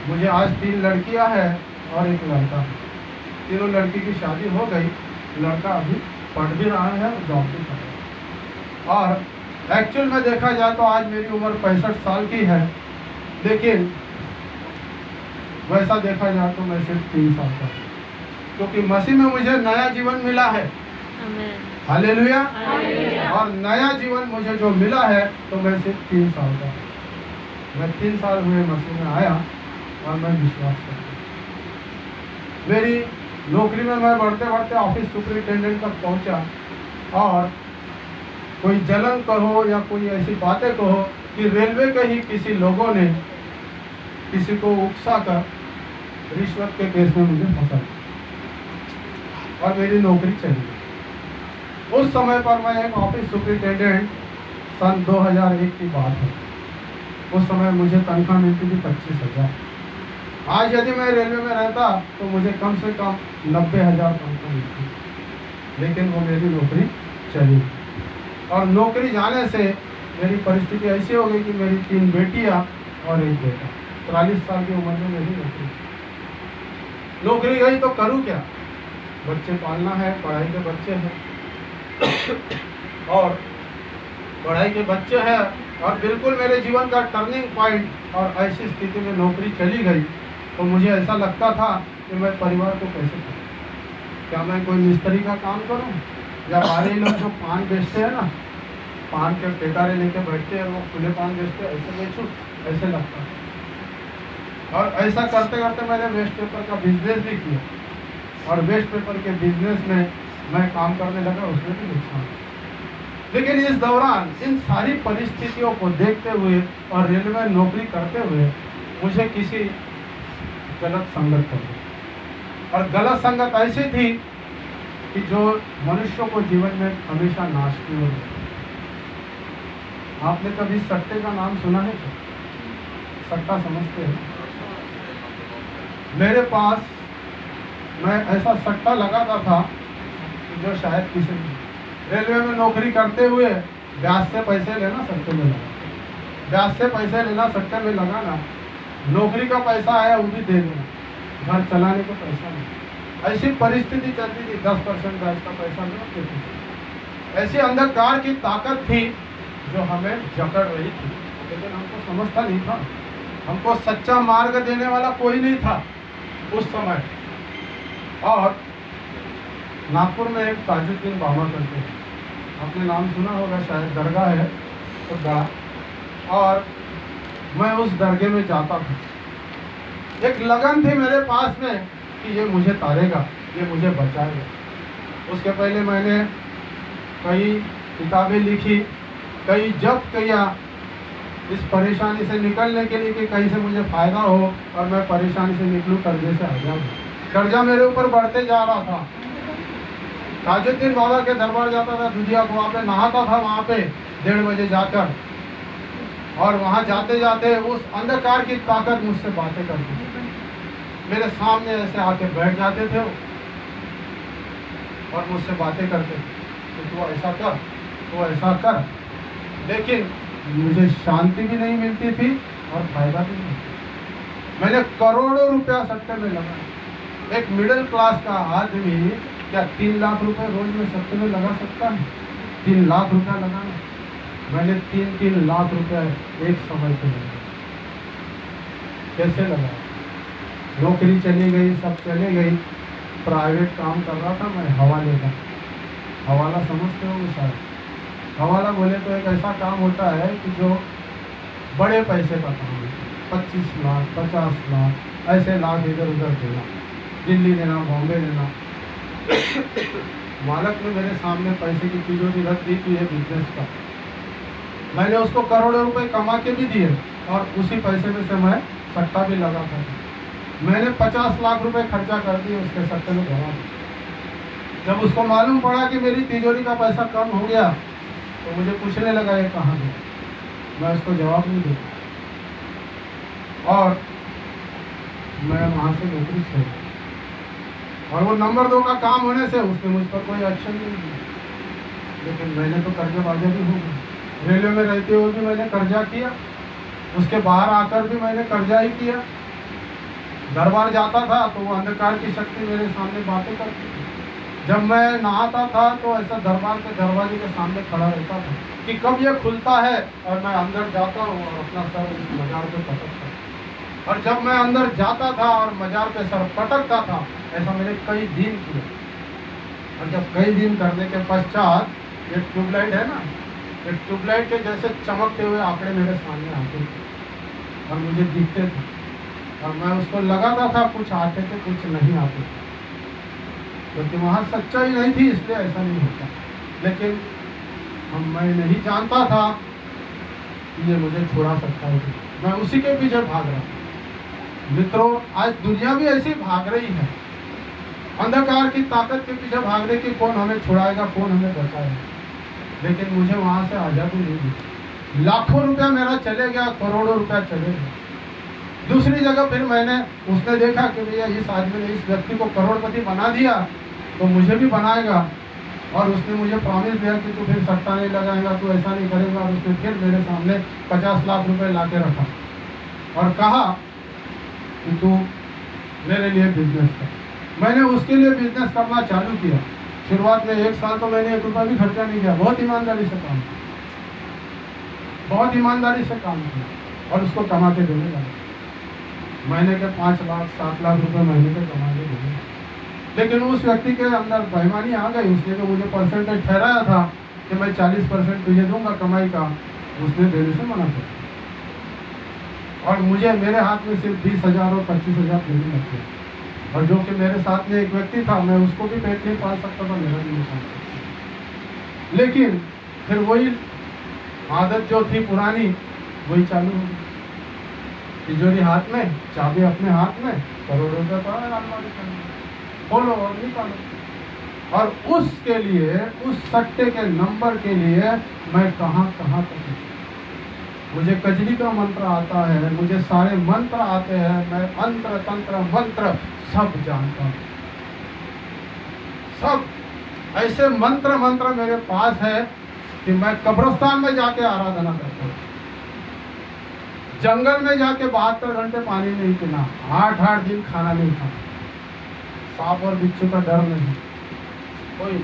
मुझे आज 3 लड़कियां हैं और 1 लड़का है। तीनों लड़की की शादी हो गई, लड़का अभी पढ़ भी रहा है और जॉब भी कर रहा है। और एक्चुअल में देखा जाए तो आज मेरी उम्र 65 साल की है, लेकिन वैसा देखा जाए तो मैं सिर्फ 3 साल का हूँ, क्योंकि मसीह में मुझे नया जीवन मिला है। हालेलुया। और नया जीवन मुझे जो मिला है तो मैं सिर्फ 3 साल का हूँ। मैं 3 साल हुए मसीह में आया और मैं विश्वास करता हूँ। मेरी नौकरी में मैं बढ़ते ऑफिस सुपरिटेंडेंट तक पहुंचा, और कोई जलन कहो या कोई ऐसी बातें कहो कि रेलवे के ही किसी लोगों ने किसी को उकसा कर रिश्वत के केस में मुझे फंसा और मेरी नौकरी चली गई। उस समय पर मैं एक ऑफिस सुपरिटेंडेंट, सन 2001 की बात है, उस समय मुझे तनख्वाह मिलती थी 25,000। आज यदि मैं रेलवे में रहता तो मुझे कम से कम 90,000 तनख्वाह मिलती, लेकिन वो मेरी नौकरी चली गई। और नौकरी जाने से मेरी परिस्थिति ऐसी हो गई कि मेरी 3 बेटियां और 1 बेटा। 43 साल की उम्र में मेरी नौकरी गई तो करूँ क्या? बच्चे पालना है, पढ़ाई के बच्चे हैं और पढ़ाई के बच्चे हैं, और बिल्कुल मेरे जीवन का टर्निंग पॉइंट। और ऐसी स्थिति में नौकरी चली गई तो मुझे ऐसा लगता था कि मैं परिवार को कैसे करूँ। क्या मैं कोई मिस्त्री का काम करूँ, या बाहरी लोग जो पान बेचते हैं ना, पान के ठेकारे लेके बैठते हैं, वो खुले पान बेचते हैं, ऐसे बेचूँ, ऐसे लगता है। और ऐसा करते करते मैंने वेस्ट पेपर का बिजनेस भी किया, और वेस्ट पेपर के बिजनेस में मैं काम करने लगा, उसमें भी नुकसान। लेकिन इस दौरान इन सारी परिस्थितियों को देखते हुए और रेलवे में नौकरी करते हुए मुझे किसी गलत संगत कर दी, और गलत संगत ऐसी थी कि जो मनुष्यों को जीवन में हमेशा नाश की ओर ले। आपने कभी सट्टे का नाम सुना है क्या? सट्टा समझते हैं? मेरे पास मैं ऐसा सट्टा लगाता था जो शायद किसी रेलवे में नौकरी करते हुए ब्याज से पैसे लेना सट्टे में लगा, ब्याज से पैसे लेना सट्टे में लगाना, नौकरी का पैसा आया वो भी दे देना, घर चलाने को पैसा नहीं। ऐसी परिस्थिति चलती थी, 10% ब्याज का पैसा नहीं देती। ऐसी अंधकार की ताकत थी जो हमें जकड़ रही थी, लेकिन हमको समझता नहीं था। हमको सच्चा मार्ग देने वाला कोई नहीं था उस समय। और नागपुर में एक ताजुद्दीन बाबा करते हैं, आपने नाम सुना होगा शायद, दरगाह है तो बड़ा, और मैं उस दरगाह में जाता था। एक लगन थी मेरे पास में कि ये मुझे तारेगा, ये मुझे बचाएगा। उसके पहले मैंने कई किताबें लिखी, कई जप किया इस परेशानी से निकलने के लिए कि कहीं से मुझे फ़ायदा हो और मैं परेशानी से निकलूँ, कर्जे से आ जाऊँ। कर्जा मेरे ऊपर बढ़ते जा रहा था। ताजुद्दीन बाबा के दरबार जाता था, दुधिया कुआं पे नहाता था, वहाँ पे 1:30 बजे जाकर, और वहाँ जाते जाते उस अंधकार की ताकत मुझसे बातें करती थी। मेरे सामने ऐसे आके बैठ जाते थे और मुझसे बातें करते थे, तो ऐसा कर, तो ऐसा कर। लेकिन मुझे शांति भी नहीं मिलती थी और फायदा भी नहीं। मैंने करोड़ों रुपया सट्टे में लगाया। एक मिडिल क्लास का आदमी क्या 3 लाख रुपए रोज में सत्य में लगा सकता है? 3 लाख रुपया लगाना, मैंने 3 लाख रुपया एक समय पे लगाया। कैसे लगाया? नौकरी चली गई, सब चली गई, प्राइवेट काम कर रहा था मैं, हवाले का। हवाला समझते हो शायद? हवाला बोले तो एक ऐसा काम होता है कि जो बड़े पैसे का काम है, 25 लाख 50 लाख ऐसे लाख इधर उधर देना, दिल्ली देना, बॉम्बे देना। मालक ने मेरे सामने पैसे की तिजोरी रख दी कि ये बिजनेस का, मैंने उसको करोड़ों रुपए कमा के भी दिए और उसी पैसे में से मैं सट्टा भी लगा था। मैंने 50 लाख रुपए खर्चा कर दिए उसके सट्टे में गवा दिए। जब उसको मालूम पड़ा कि मेरी तिजोरी का पैसा कम हो गया तो मुझे पूछने लगा ये कहाँ गया। मैं उसको जवाब नहीं देता और मैं वहाँ से नौकरी छोड़, और वो नंबर 2 का काम होने से उसने मुझ पर कोई एक्शन नहीं लिया। लेकिन मैंने तो कर्जबाजा भी हो गया। रेलवे में रहते हुए भी मैंने कर्जा किया, उसके बाहर आकर भी मैंने कर्जा ही किया। दरबार जाता था तो वो अंधकार की शक्ति मेरे सामने बातें करती थी। जब मैं नहाता था तो ऐसा दरबार के दरवाजे के सामने खड़ा रहता था कि कब ये खुलता है और मैं अंदर जाता हूँ और अपना सर इस मजार पे पटकता हूँ। और जब मैं अंदर जाता था और मजार पे सर पटकता था, ऐसा मैंने कई दिन किया। और जब कई दिन करने के पश्चात एक ट्यूबलाइट है ना, एक ट्यूबलाइट के जैसे चमकते हुए आंकड़े मेरे सामने आते थे और मुझे दिखते थे और मैं उसको लगाता था, कुछ आते थे कुछ नहीं आते थे, क्योंकि वहाँ सच्चाई नहीं थी इसलिए ऐसा नहीं होता। लेकिन मैं नहीं जानता था कि ये मुझे छुड़ा सकता है, मैं उसी के पीछे भाग रहा था। मित्रों, आज दुनिया भी ऐसी भाग रही है, अंधकार की ताकत के पीछे भाग रही कि कौन हमें छुड़ाएगा, कौन हमें बचाएगा। लेकिन मुझे वहाँ से आज़ादी नहीं मिली। लाखों रुपया मेरा चले गया, करोड़ों रुपया चले गया। दूसरी जगह फिर मैंने उसने देखा कि भैया इस आदमी ने इस व्यक्ति को करोड़पति बना दिया तो मुझे भी बनाएगा, और उसने मुझे प्रॉमिस दिया कि तू फिर सट्टा नहीं लगाएगा, तू ऐसा नहीं करेगा। और उसने फिर मेरे सामने 50 लाख रुपए ला के रखा और कहा कि तू मेरे लिए बिजनेस कर। मैंने उसके लिए बिजनेस करना चालू किया। शुरुआत में 1 साल तो मैंने 1 रुपया भी खर्चा नहीं किया, बहुत ईमानदारी से काम किया, बहुत ईमानदारी से काम किया और उसको कमा के देने लगा। महीने के 5 लाख 7 लाख रुपए महीने के कमा के देने। लेकिन उस व्यक्ति के अंदर बेईमानी आ गई। उसने जो मुझे परसेंटेज ठहराया था कि मैं 40% तुझे दूंगा कमाई का, उसने देने से मना कर दिया और मुझे मेरे हाथ में सिर्फ 20,000 और 25,000 देने लग गए। और जो कि मेरे साथ में एक व्यक्ति था, मैं उसको भी पेट नहीं पाल सकता था, मेरा भी नहीं पाल सकता। लेकिन फिर वही आदत जो थी पुरानी वही चालू हो गई। तिजोरी हाथ में, चाबी अपने हाथ में, करोड़ों रुपया पड़ा है अलमारी के, खोलो और निकालो। और उसके लिए, उस सट्टे के नंबर के लिए मैं कहाँ कहाँ तक, मुझे कजरी का मंत्र आता है, मुझे सारे मंत्र आते हैं, मैं अंतर तंत्र मंत्र सब जानता हूँ। सब ऐसे मंत्र मेरे पास है कि मैं कब्रिस्तान में जाके आराधना करता हूँ, जंगल में जाके 72 घंटे पानी नहीं पीना, 8-8 दिन खाना नहीं खाना, सांप और बिच्छू का डर नहीं कोई।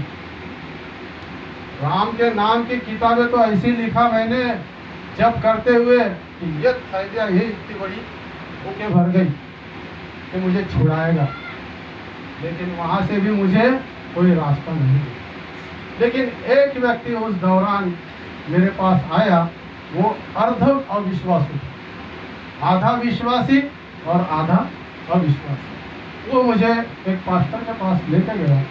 राम के नाम की किताबें तो ऐसी लिखा मैंने जब करते हुए कि ये फायदा ये इतनी बड़ी भूखे भर गई कि मुझे छुड़ाएगा, लेकिन वहां से भी मुझे कोई रास्ता नहीं दिया। लेकिन एक व्यक्ति उस दौरान मेरे पास आया, वो अर्ध अविश्वासी, आधा विश्वासी और आधा अविश्वासी। वो मुझे एक पास्टर के पास लेके गया,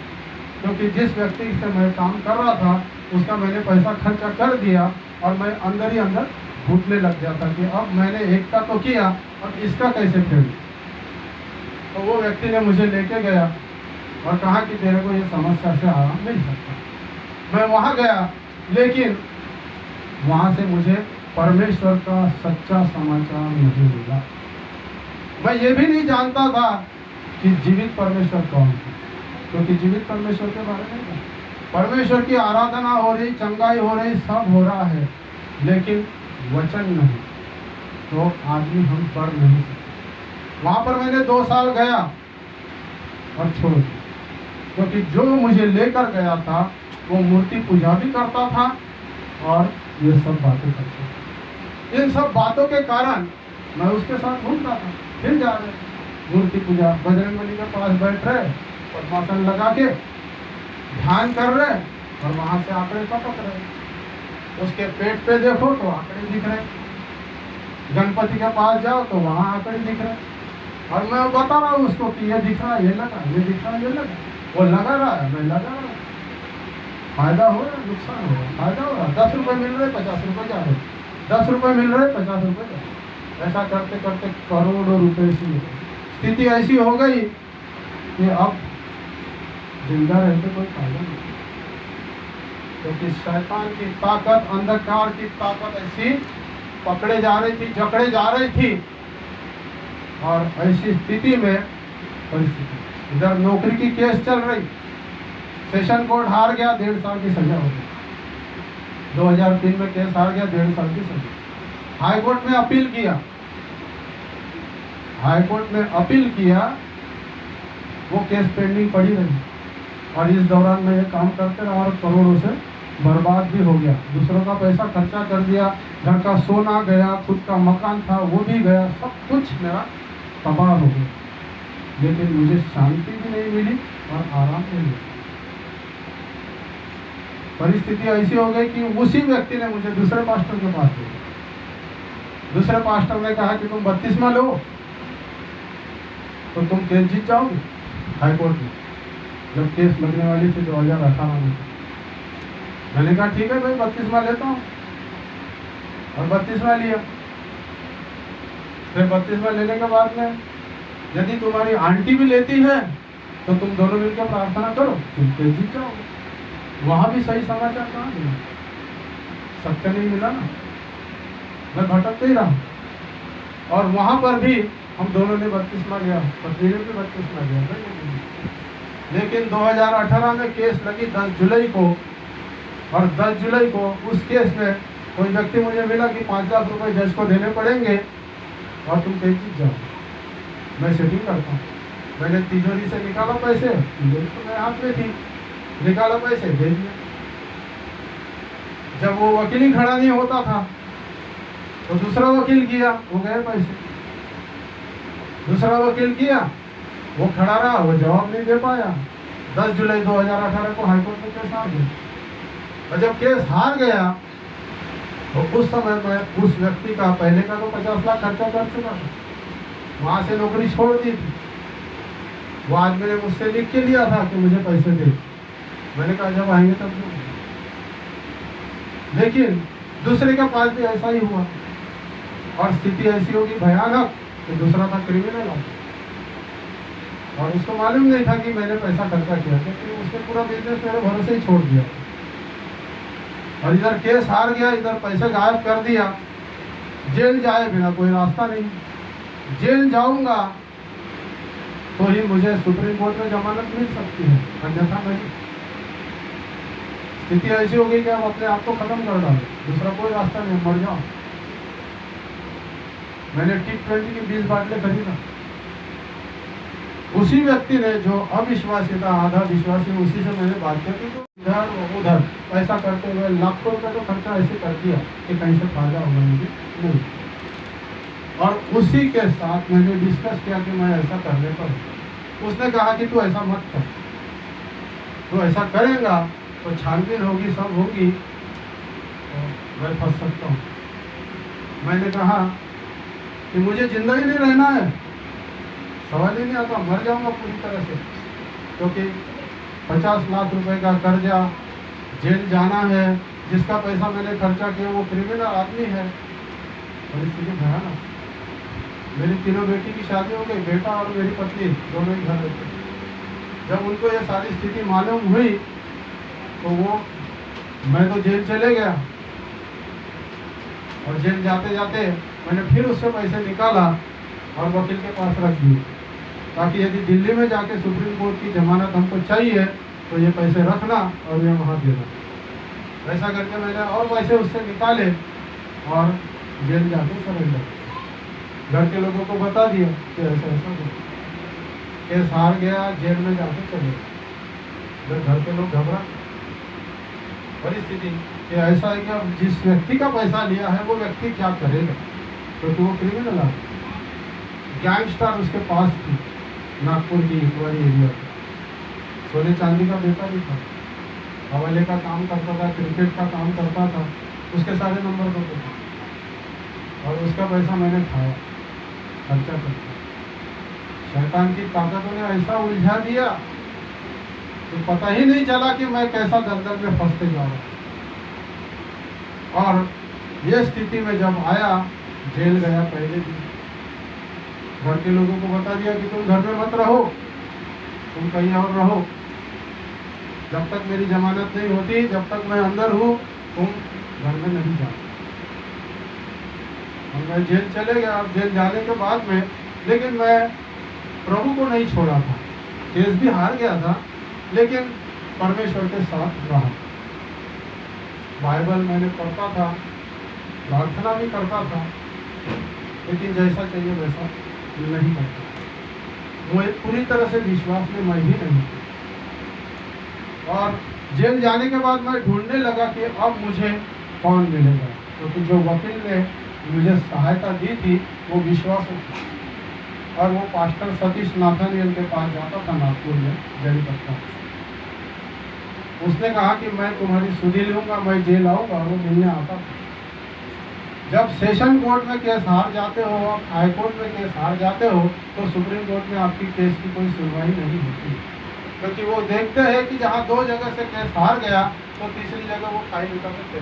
क्योंकि जिस व्यक्ति से मैं काम कर रहा था उसका मैंने पैसा खर्चा कर दिया और मैं अंदर ही अंदर घुटने लग जाता कि अब मैंने एक का तो किया, अब इसका कैसे फेल। तो वो व्यक्ति ने मुझे लेके गया और कहा कि तेरे को ये समस्या से आराम मिल सकता। मैं वहाँ गया, लेकिन वहाँ से मुझे परमेश्वर का सच्चा समाचार नहीं मिला। मैं ये भी नहीं जानता था कि जीवित परमेश्वर कौन है, क्योंकि जीवित परमेश्वर के बारे में नहीं। परमेश्वर की आराधना हो रही, चंगाई हो रही, सब हो रहा है, लेकिन वचन नहीं, तो आदमी हम पढ़ नहीं सकते। वहाँ पर मैंने 2 साल गया और छोड़ दिया। क्योंकि जो मुझे लेकर गया था वो मूर्ति पूजा भी करता था और ये सब बातें करता था। इन सब बातों के कारण मैं उसके साथ घूमता था। फिर जा रहे मूर्ति पूजा, बजरंगबली के पास बैठ रहे, पद्मासन लगा के ध्यान कर रहे और वहां से आंकड़े टपक रहे। उसके पेट पे देखो तो आंकड़े दिख रहे, गणपति के पास जाओ तो वहां आंकड़े दिख रहे। और मैं बता रहा हूँ उसको कि ये दिख रहा है, ये लगा, ये दिख रहा है, ये लगा। वो लगा रहा है, मैं लगा रहा हूँ। फायदा हो रहा है, नुकसान हो रहा है? फायदा हो रहा है। 10 रुपए मिल रहे, 50 रुपए जा रहे, 10 रुपए मिल रहे, 50 रुपए जा रहे। ऐसा करते करते करोड़ों रुपए की स्थिति ऐसी हो गई कि अब जिंदा रहते कोई फायदा नहीं, क्योंकि शैतान की ताकत, अंधकार की ताकत ऐसी पकड़े जा रही थी, जकड़े जा रही थी। और ऐसी स्थिति में परिस्थिति, इधर नौकरी की केस चल रही, सेशन कोर्ट हार गया, 1.5 साल की सजा हो गई। 2003 में केस हार गया, 1.5 साल की सजा। हाई कोर्ट में अपील किया, हाई कोर्ट में अपील किया, वो केस पेंडिंग पड़ी रही। और इस दौरान मैं ये काम करते रहा और करोड़ों से बर्बाद भी हो गया। दूसरों का पैसा खर्चा कर दिया, घर का सोना गया, खुद का मकान था वो भी गया, सब कुछ मेरा तबाह हो गया। लेकिन मुझे शांति भी नहीं मिली और आराम नहीं मिला। परिस्थिति ऐसी हो गई कि उसी व्यक्ति ने मुझे दूसरे पास्टर के पास भेजा। दूसरे पास्टर ने कहा कि तुम 32वां लो तो तुम केस जीत जाओगे हाई कोर्ट में। जब केस लगने वाली थी 2018 में, मैंने कहा ठीक है भाई 32वां लेता हूँ, और 32वां लिया। फिर 32वां लेने के बाद में यदि तुम्हारी आंटी भी लेती है तो तुम दोनों मिलकर प्रार्थना करो, तुम केस जीत जाओगे। वहां भी सही समाचार कहाँ मिला? सत्य नहीं मिला ना, मैं भटकते ही रहा। और वहां पर भी हम दोनों ने 32वां लिया, पत्नी ने भी 32वां लिया। लेकिन 2018 में केस लगी 10 जुलाई को, और 10 जुलाई को उस केस में कोई व्यक्ति मुझे मिला कि 5 लाख रुपए जज को देने पड़ेंगे और तुम केस जीत जाओ। मैं सेटिंग करता हूँ। मैंने तिजोरी से निकाला पैसे, तिजोरी तो मेरे हाथ में थी, निकाला पैसे दे दिया। जब वो वकील ही खड़ा नहीं होता था तो दूसरा वकील किया, वो गए पैसे। दूसरा वकील किया, वो खड़ा रहा, वो जवाब नहीं दे पाया। 10 जुलाई 2018 को हाईकोर्ट में केस हार गया। और जब केस हार गया तो उस समय मैं उस व्यक्ति का पहले का तो 50 लाख खर्चा कर चुका था, वहां से नौकरी छोड़ दी थी। वो आदमी ने मुझसे लिख के लिया था कि मुझे पैसे दे। मैंने कहा जब आएंगे तब दूंगा। लेकिन दूसरे के पास भी ऐसा ही हुआ, और स्थिति ऐसी होगी भयानक कि दूसरा था क्रिमिनल, और उसको मालूम नहीं था कि मैंने पैसा खर्चा किया, क्योंकि उसने पूरा बिजनेस मेरे भरोसे ही छोड़ दिया। और इधर केस हार गया, इधर पैसे गायब कर दिया। जेल जाए बिना कोई रास्ता नहीं। जेल जाऊंगा तो ही मुझे सुप्रीम कोर्ट में जमानत मिल सकती है, अन्यथा नहीं। स्थिति ऐसी हो गई कि आप अपने आप को खत्म कर डालो, दूसरा कोई रास्ता नहीं, मर जाओ। मैंने T20 की 20 बाटलें खरीदा। उसी व्यक्ति ने जो अविश्वासी था, आधा विश्वासी, उसी से मैंने बात की तो इधर उधर पैसा करते हुए लाखों रुपए तो खर्चा ऐसे कर दिया कि कहीं से फायदा होगा मुझे नहीं। और उसी के साथ मैंने डिस्कस किया कि मैं ऐसा करने पर, उसने कहा कि तू ऐसा मत कर, तू ऐसा करेगा तो छानबीन होगी, सब होगी, तो मैं फंस सकता हूँ। मैंने कहा कि मुझे जिंदगी नहीं रहना है, सवाल ही नहीं आता, मर जाऊंगा पूरी तरह से, क्योंकि 50 लाख रुपए का कर्जा, जेल जाना है, जिसका पैसा मैंने खर्चा किया वो क्रिमिनल आदमी है। परिस्थिति भयानक। मेरी तीनों बेटी की शादी हो गई, बेटा और मेरी पत्नी दोनों ही घर रहते। जब उनको ये सारी स्थिति मालूम हुई तो वो, मैं तो जेल चले गया, और जेल जाते जाते मैंने फिर उससे पैसे निकाला और वकील के पास रख दिए, ताकि यदि दिल्ली में जाके सुप्रीम कोर्ट की जमानत हमको चाहिए तो ये पैसे रखना और ये वहाँ देना। ऐसा करके मैंने और पैसे उससे निकाले और जेल जाके सरेंडर, घर के लोगों को बता दिया कि ऐसा ऐसा केस हार गया, जेल में जाके चले। जब घर के लोग घबरा परिस्थिति कि ऐसा है कि अब जिस व्यक्ति का पैसा लिया है वो व्यक्ति क्या करेगा, क्योंकि वो क्रिमिनल है, गैंगस्टर उसके पास थी, नागपुर की इकवारी एरिया में, सोने चांदी का बेटा भी था, हवाले का काम करता था, क्रिकेट का काम करता था, उसके सारे नंबर होते थे और उसका पैसा मैंने खाया खर्चा करके। शैतान की ताकतों ने ऐसा उलझा दिया तो पता ही नहीं चला कि मैं कैसा दलदल में फंसते जा रहा हूँ। और ये स्थिति में जब आया, जेल गया पहले दिन, घर के लोगों को बता दिया कि तुम घर में मत रहो, तुम कहीं और रहो, जब तक मेरी जमानत नहीं होती, जब तक मैं अंदर हूँ, तुम घर में नहीं जाओ। और मैं जेल चले गया। अब जेल जाने के बाद में, लेकिन मैं प्रभु को नहीं छोड़ा था, केस भी हार गया था, लेकिन परमेश्वर के साथ रहा। बाइबल मैंने पढ़ता था, प्रार्थना भी करता था, लेकिन जैसा चाहिए वैसा नहीं करता। वो एक पूरी तरह से विश्वास में मैं भी नहीं। और जेल जाने के बाद मैं ढूंढने लगा कि अब मुझे कौन मिलेगा, क्योंकि जो वकील ने मुझे सहायता दी थी वो विश्वास था। और वो पास्टर सतीश नाथानियल के पास जाता था नागपुर में, जरीपत्ता। उसने कहा कि मैं तुम्हारी सुधि लूंगा, मैं जेल आऊंगा, और वो मिलने आता था। जब सेशन कोर्ट में केस हार जाते हो, आप हाई कोर्ट में केस हार जाते हो, तो सुप्रीम कोर्ट में आपकी केस की कोई सुनवाई नहीं होती, क्योंकि वो देखते हैं कि जहाँ 2 जगह से केस हार गया तो तीसरी जगह वो फाइल उठा कर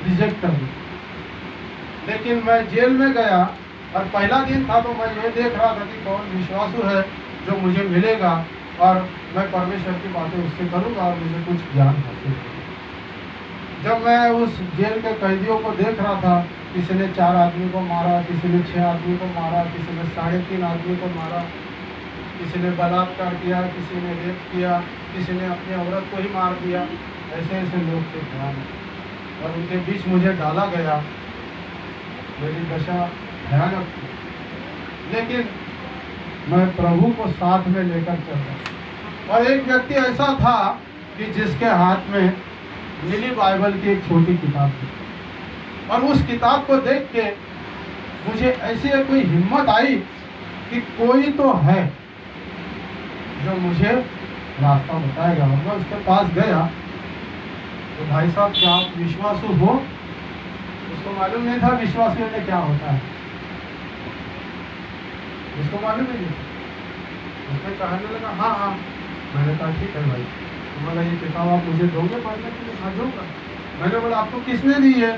रिजेक्ट कर दी। लेकिन मैं जेल में गया और पहला दिन था, तो मैं ये देख रहा था कि कौन विश्वासु है जो मुझे मिलेगा और मैं परमेश्वर की बातें उससे करूँगा और मुझे कुछ ज्ञान हासिल होगा। जब मैं उस जेल के कैदियों को देख रहा था, किसी ने 4 आदमी को मारा, किसी ने 6 आदमी को मारा, किसी ने 3.5 आदमी को मारा, किसी ने बलात्कार किया, किसी ने रेप किया, किसी ने अपनी औरत को ही मार दिया। ऐसे ऐसे लोग थे भयान, और उनके बीच मुझे डाला गया। मेरी दशा भयानक थी, लेकिन मैं प्रभु को साथ में लेकर चल रहा। और एक व्यक्ति ऐसा था कि जिसके हाथ में नीली बाइबल की एक छोटी किताब थी, और उस किताब को देख के मुझे ऐसी कोई हिम्मत आई कि कोई तो है जो मुझे रास्ता बताएगा। और मैं उसके पास गया, तो भाई साहब क्या आप विश्वासु हो? उसको मालूम नहीं था विश्वासियों में क्या होता है, उसको मालूम नहीं। उसने कहने लगा हाँ हाँ। मैंने कहा ठीक है भाई, तुम्हारा ये किताब आप मुझे दोगे पढ़ने के लिए? हाँ दूंगा। मैंने बोला आपको किसने दी है?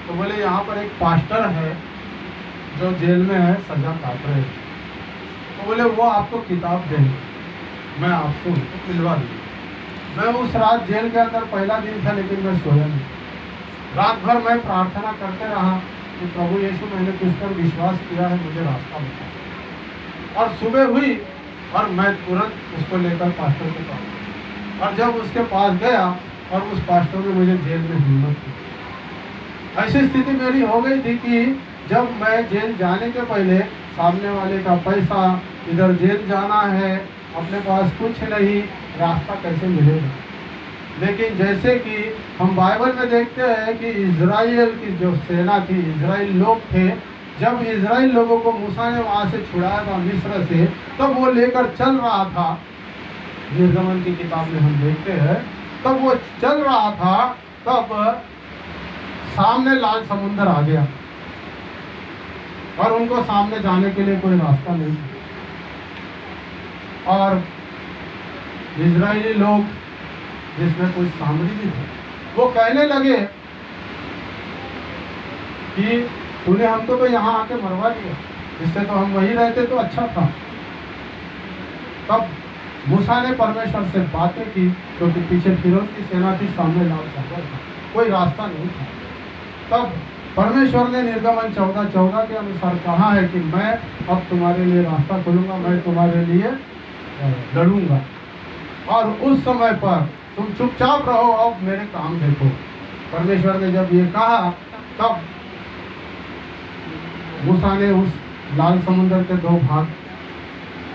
तो बोले यहाँ पर एक पास्टर है जो जेल में है, सजा काट रहे। तो बोले वो आपको किताब देंगे, मैं आपको मिलवा दूँगा। मैं उस रात जेल के अंदर, पहला दिन था लेकिन मैं सोया नहीं। रात भर मैं प्रार्थना करते रहा कि प्रभु यीशु, मैंने तुझ पर विश्वास किया है, मुझे रास्ता बता। और सुबह हुई और मैं तुरंत उसको लेकर पास्टर के पास गया। और जब उसके पास गया और उस पास्टर ने मुझे जेल में हिम्मत दी। ऐसी स्थिति मेरी हो गई थी कि जब मैं जेल जाने के पहले सामने वाले का पैसा, इधर जेल जाना है, अपने पास कुछ नहीं, रास्ता कैसे मिलेगा। लेकिन जैसे कि हम बाइबल में देखते हैं कि इज़राइल की जो सेना थी, इज़राइल लोग थे, जब इज़राइल लोगों को मूसा ने वहाँ से छुड़ाया था मिस्र से, तब वो लेकर चल रहा था। निर्गमन की किताब में हम देखते हैं, तब वो चल रहा था, तब सामने लाल समुंदर आ गया और उनको सामने जाने के लिए कोई रास्ता नहीं था। और इज़राइली लोग, जिसमें कुछ सामरी भी थे, वो कहने लगे कि तूने हमको तो यहाँ आके मरवा दिया, इससे तो हम वहीं रहते तो अच्छा था। तब मूसा ने परमेश्वर से बातें की, क्योंकि पीछे फिरौन की सेना थी, सामने लाल समुंदर था, कोई रास्ता नहीं था। तब परमेश्वर ने निर्गमन 14:14 के अनुसार कहा है कि मैं अब तुम्हारे लिए रास्ता खोलूंगा, मैं तुम्हारे लिए लड़ूंगा, और उस समय पर तुम चुपचाप रहो, अब मेरे काम देखो। परमेश्वर ने जब ये कहा, तब मूसा ने उस लाल समुंदर के 2 भाग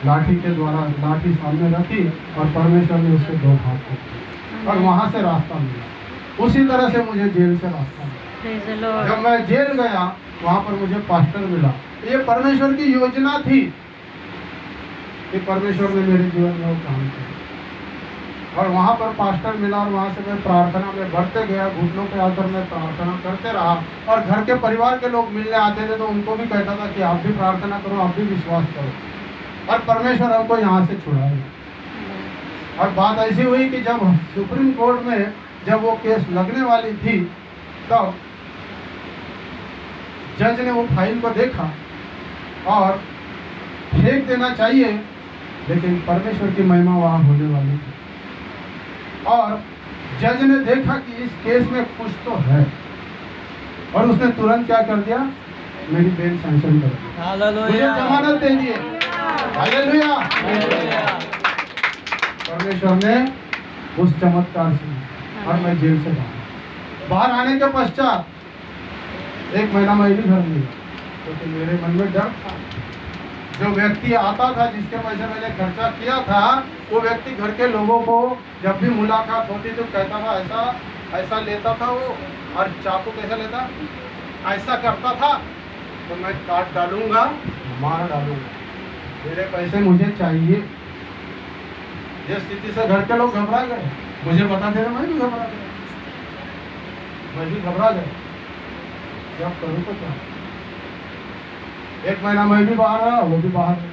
लाठी के द्वारा लाठी सामने रखी और परमेश्वर ने उसके 2 हाथ पकड़े और वहाँ से रास्ता मिला। उसी तरह से मुझे जेल से रास्ता मिला। Praise the Lord. जब मैं जेल गया वहाँ पर मुझे पास्टर मिला। ये परमेश्वर की योजना थी कि परमेश्वर ने मेरे जीवन में वो काम किया और वहाँ पर पास्टर मिला और वहाँ से मैं प्रार्थना में बढ़ते गया, घुटनों पे आकर मैं प्रार्थना करते रहा और घर के परिवार के लोग मिलने आते थे तो उनको भी कहता था कि आप भी प्रार्थना करो, आप भी विश्वास करो और परमेश्वर हमको यहाँ से छुड़ाए। और बात ऐसी हुई कि जब सुप्रीम कोर्ट में जब वो केस लगने वाली थी तब जज ने वो फाइल को देखा और फेंक देना चाहिए, लेकिन परमेश्वर की महिमा वहाँ होने वाली थी और जज ने देखा कि इस केस में कुछ तो है और उसने तुरंत क्या कर दिया, मेरी बेल सैंक्शन कर दी, मुझे जमानत दे दिए। हालेलुया। परमेश्वर ने उस चमत्कार से और मैं जेल से बाहर आने के पश्चात 1 महीना मैं भी घर नहीं गया क्योंकि मेरे मन में डर था। जो व्यक्ति आता था जिसके पैसे मैंने खर्चा किया था वो व्यक्ति घर के लोगों को जब भी मुलाकात होती तो कहता था ऐसा ऐसा लेता था वो, और चाकू कैसा लेता, ऐसा करता था तो मैं काट डालूंगा, मार डालूंगा, मेरे पैसे मुझे चाहिए। जिस स्थिति से घर के लोग घबरा गए, मुझे बता देना, मैं भी घबरा गया, मैं भी घबरा गया, जब करूँ तो क्या। 1 महीना मैं भी बाहर रहा, वो भी बाहर रहा।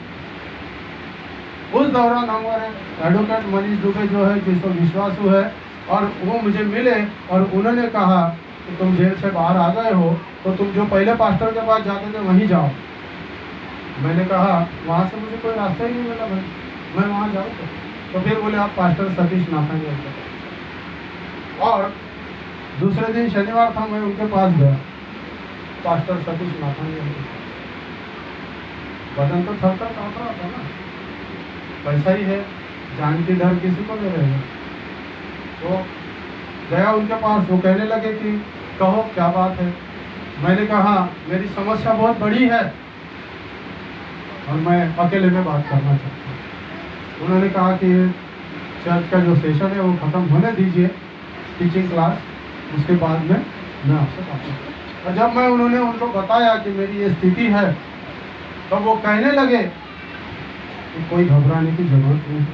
उस दौरान हमारे एडवोकेट मनीष दुबे जो है जिसको विश्वासु है और वो मुझे मिले और उन्होंने कहा कि तुम जेल से बाहर आ गए हो तो तुम जो पहले पास्टर के पास जाते थे वहीं जाओ। मैंने कहा वहाँ से मुझे कोई रास्ता ही नहीं मिला भाई, मैं वहाँ जाऊँ तो फिर बोले आप पास्टर सतीश नाथन जी। और दूसरे दिन शनिवार था, मैं उनके पास गया, पास्टर सतीश नाथन जी। बदन तो थर थर काँप रहा था ना, पैसा ही है, जान की डर किसी को नहीं रहेगा। तो गया उनके पास, वो कहने लगे कि कहो क्या बात है। मैंने कहा मेरी समस्या बहुत बड़ी है और मैं अकेले में बात करना चाहता हूँ। उन्होंने कहा कि चर्च का जो सेशन है वो ख़त्म होने दीजिए, टीचिंग क्लास, उसके बाद में मैं आपसे बात करूँ। और जब मैं उन्होंने उनको बताया कि मेरी ये स्थिति है तो वो कहने लगे कि कोई घबराने की जरूरत नहीं है,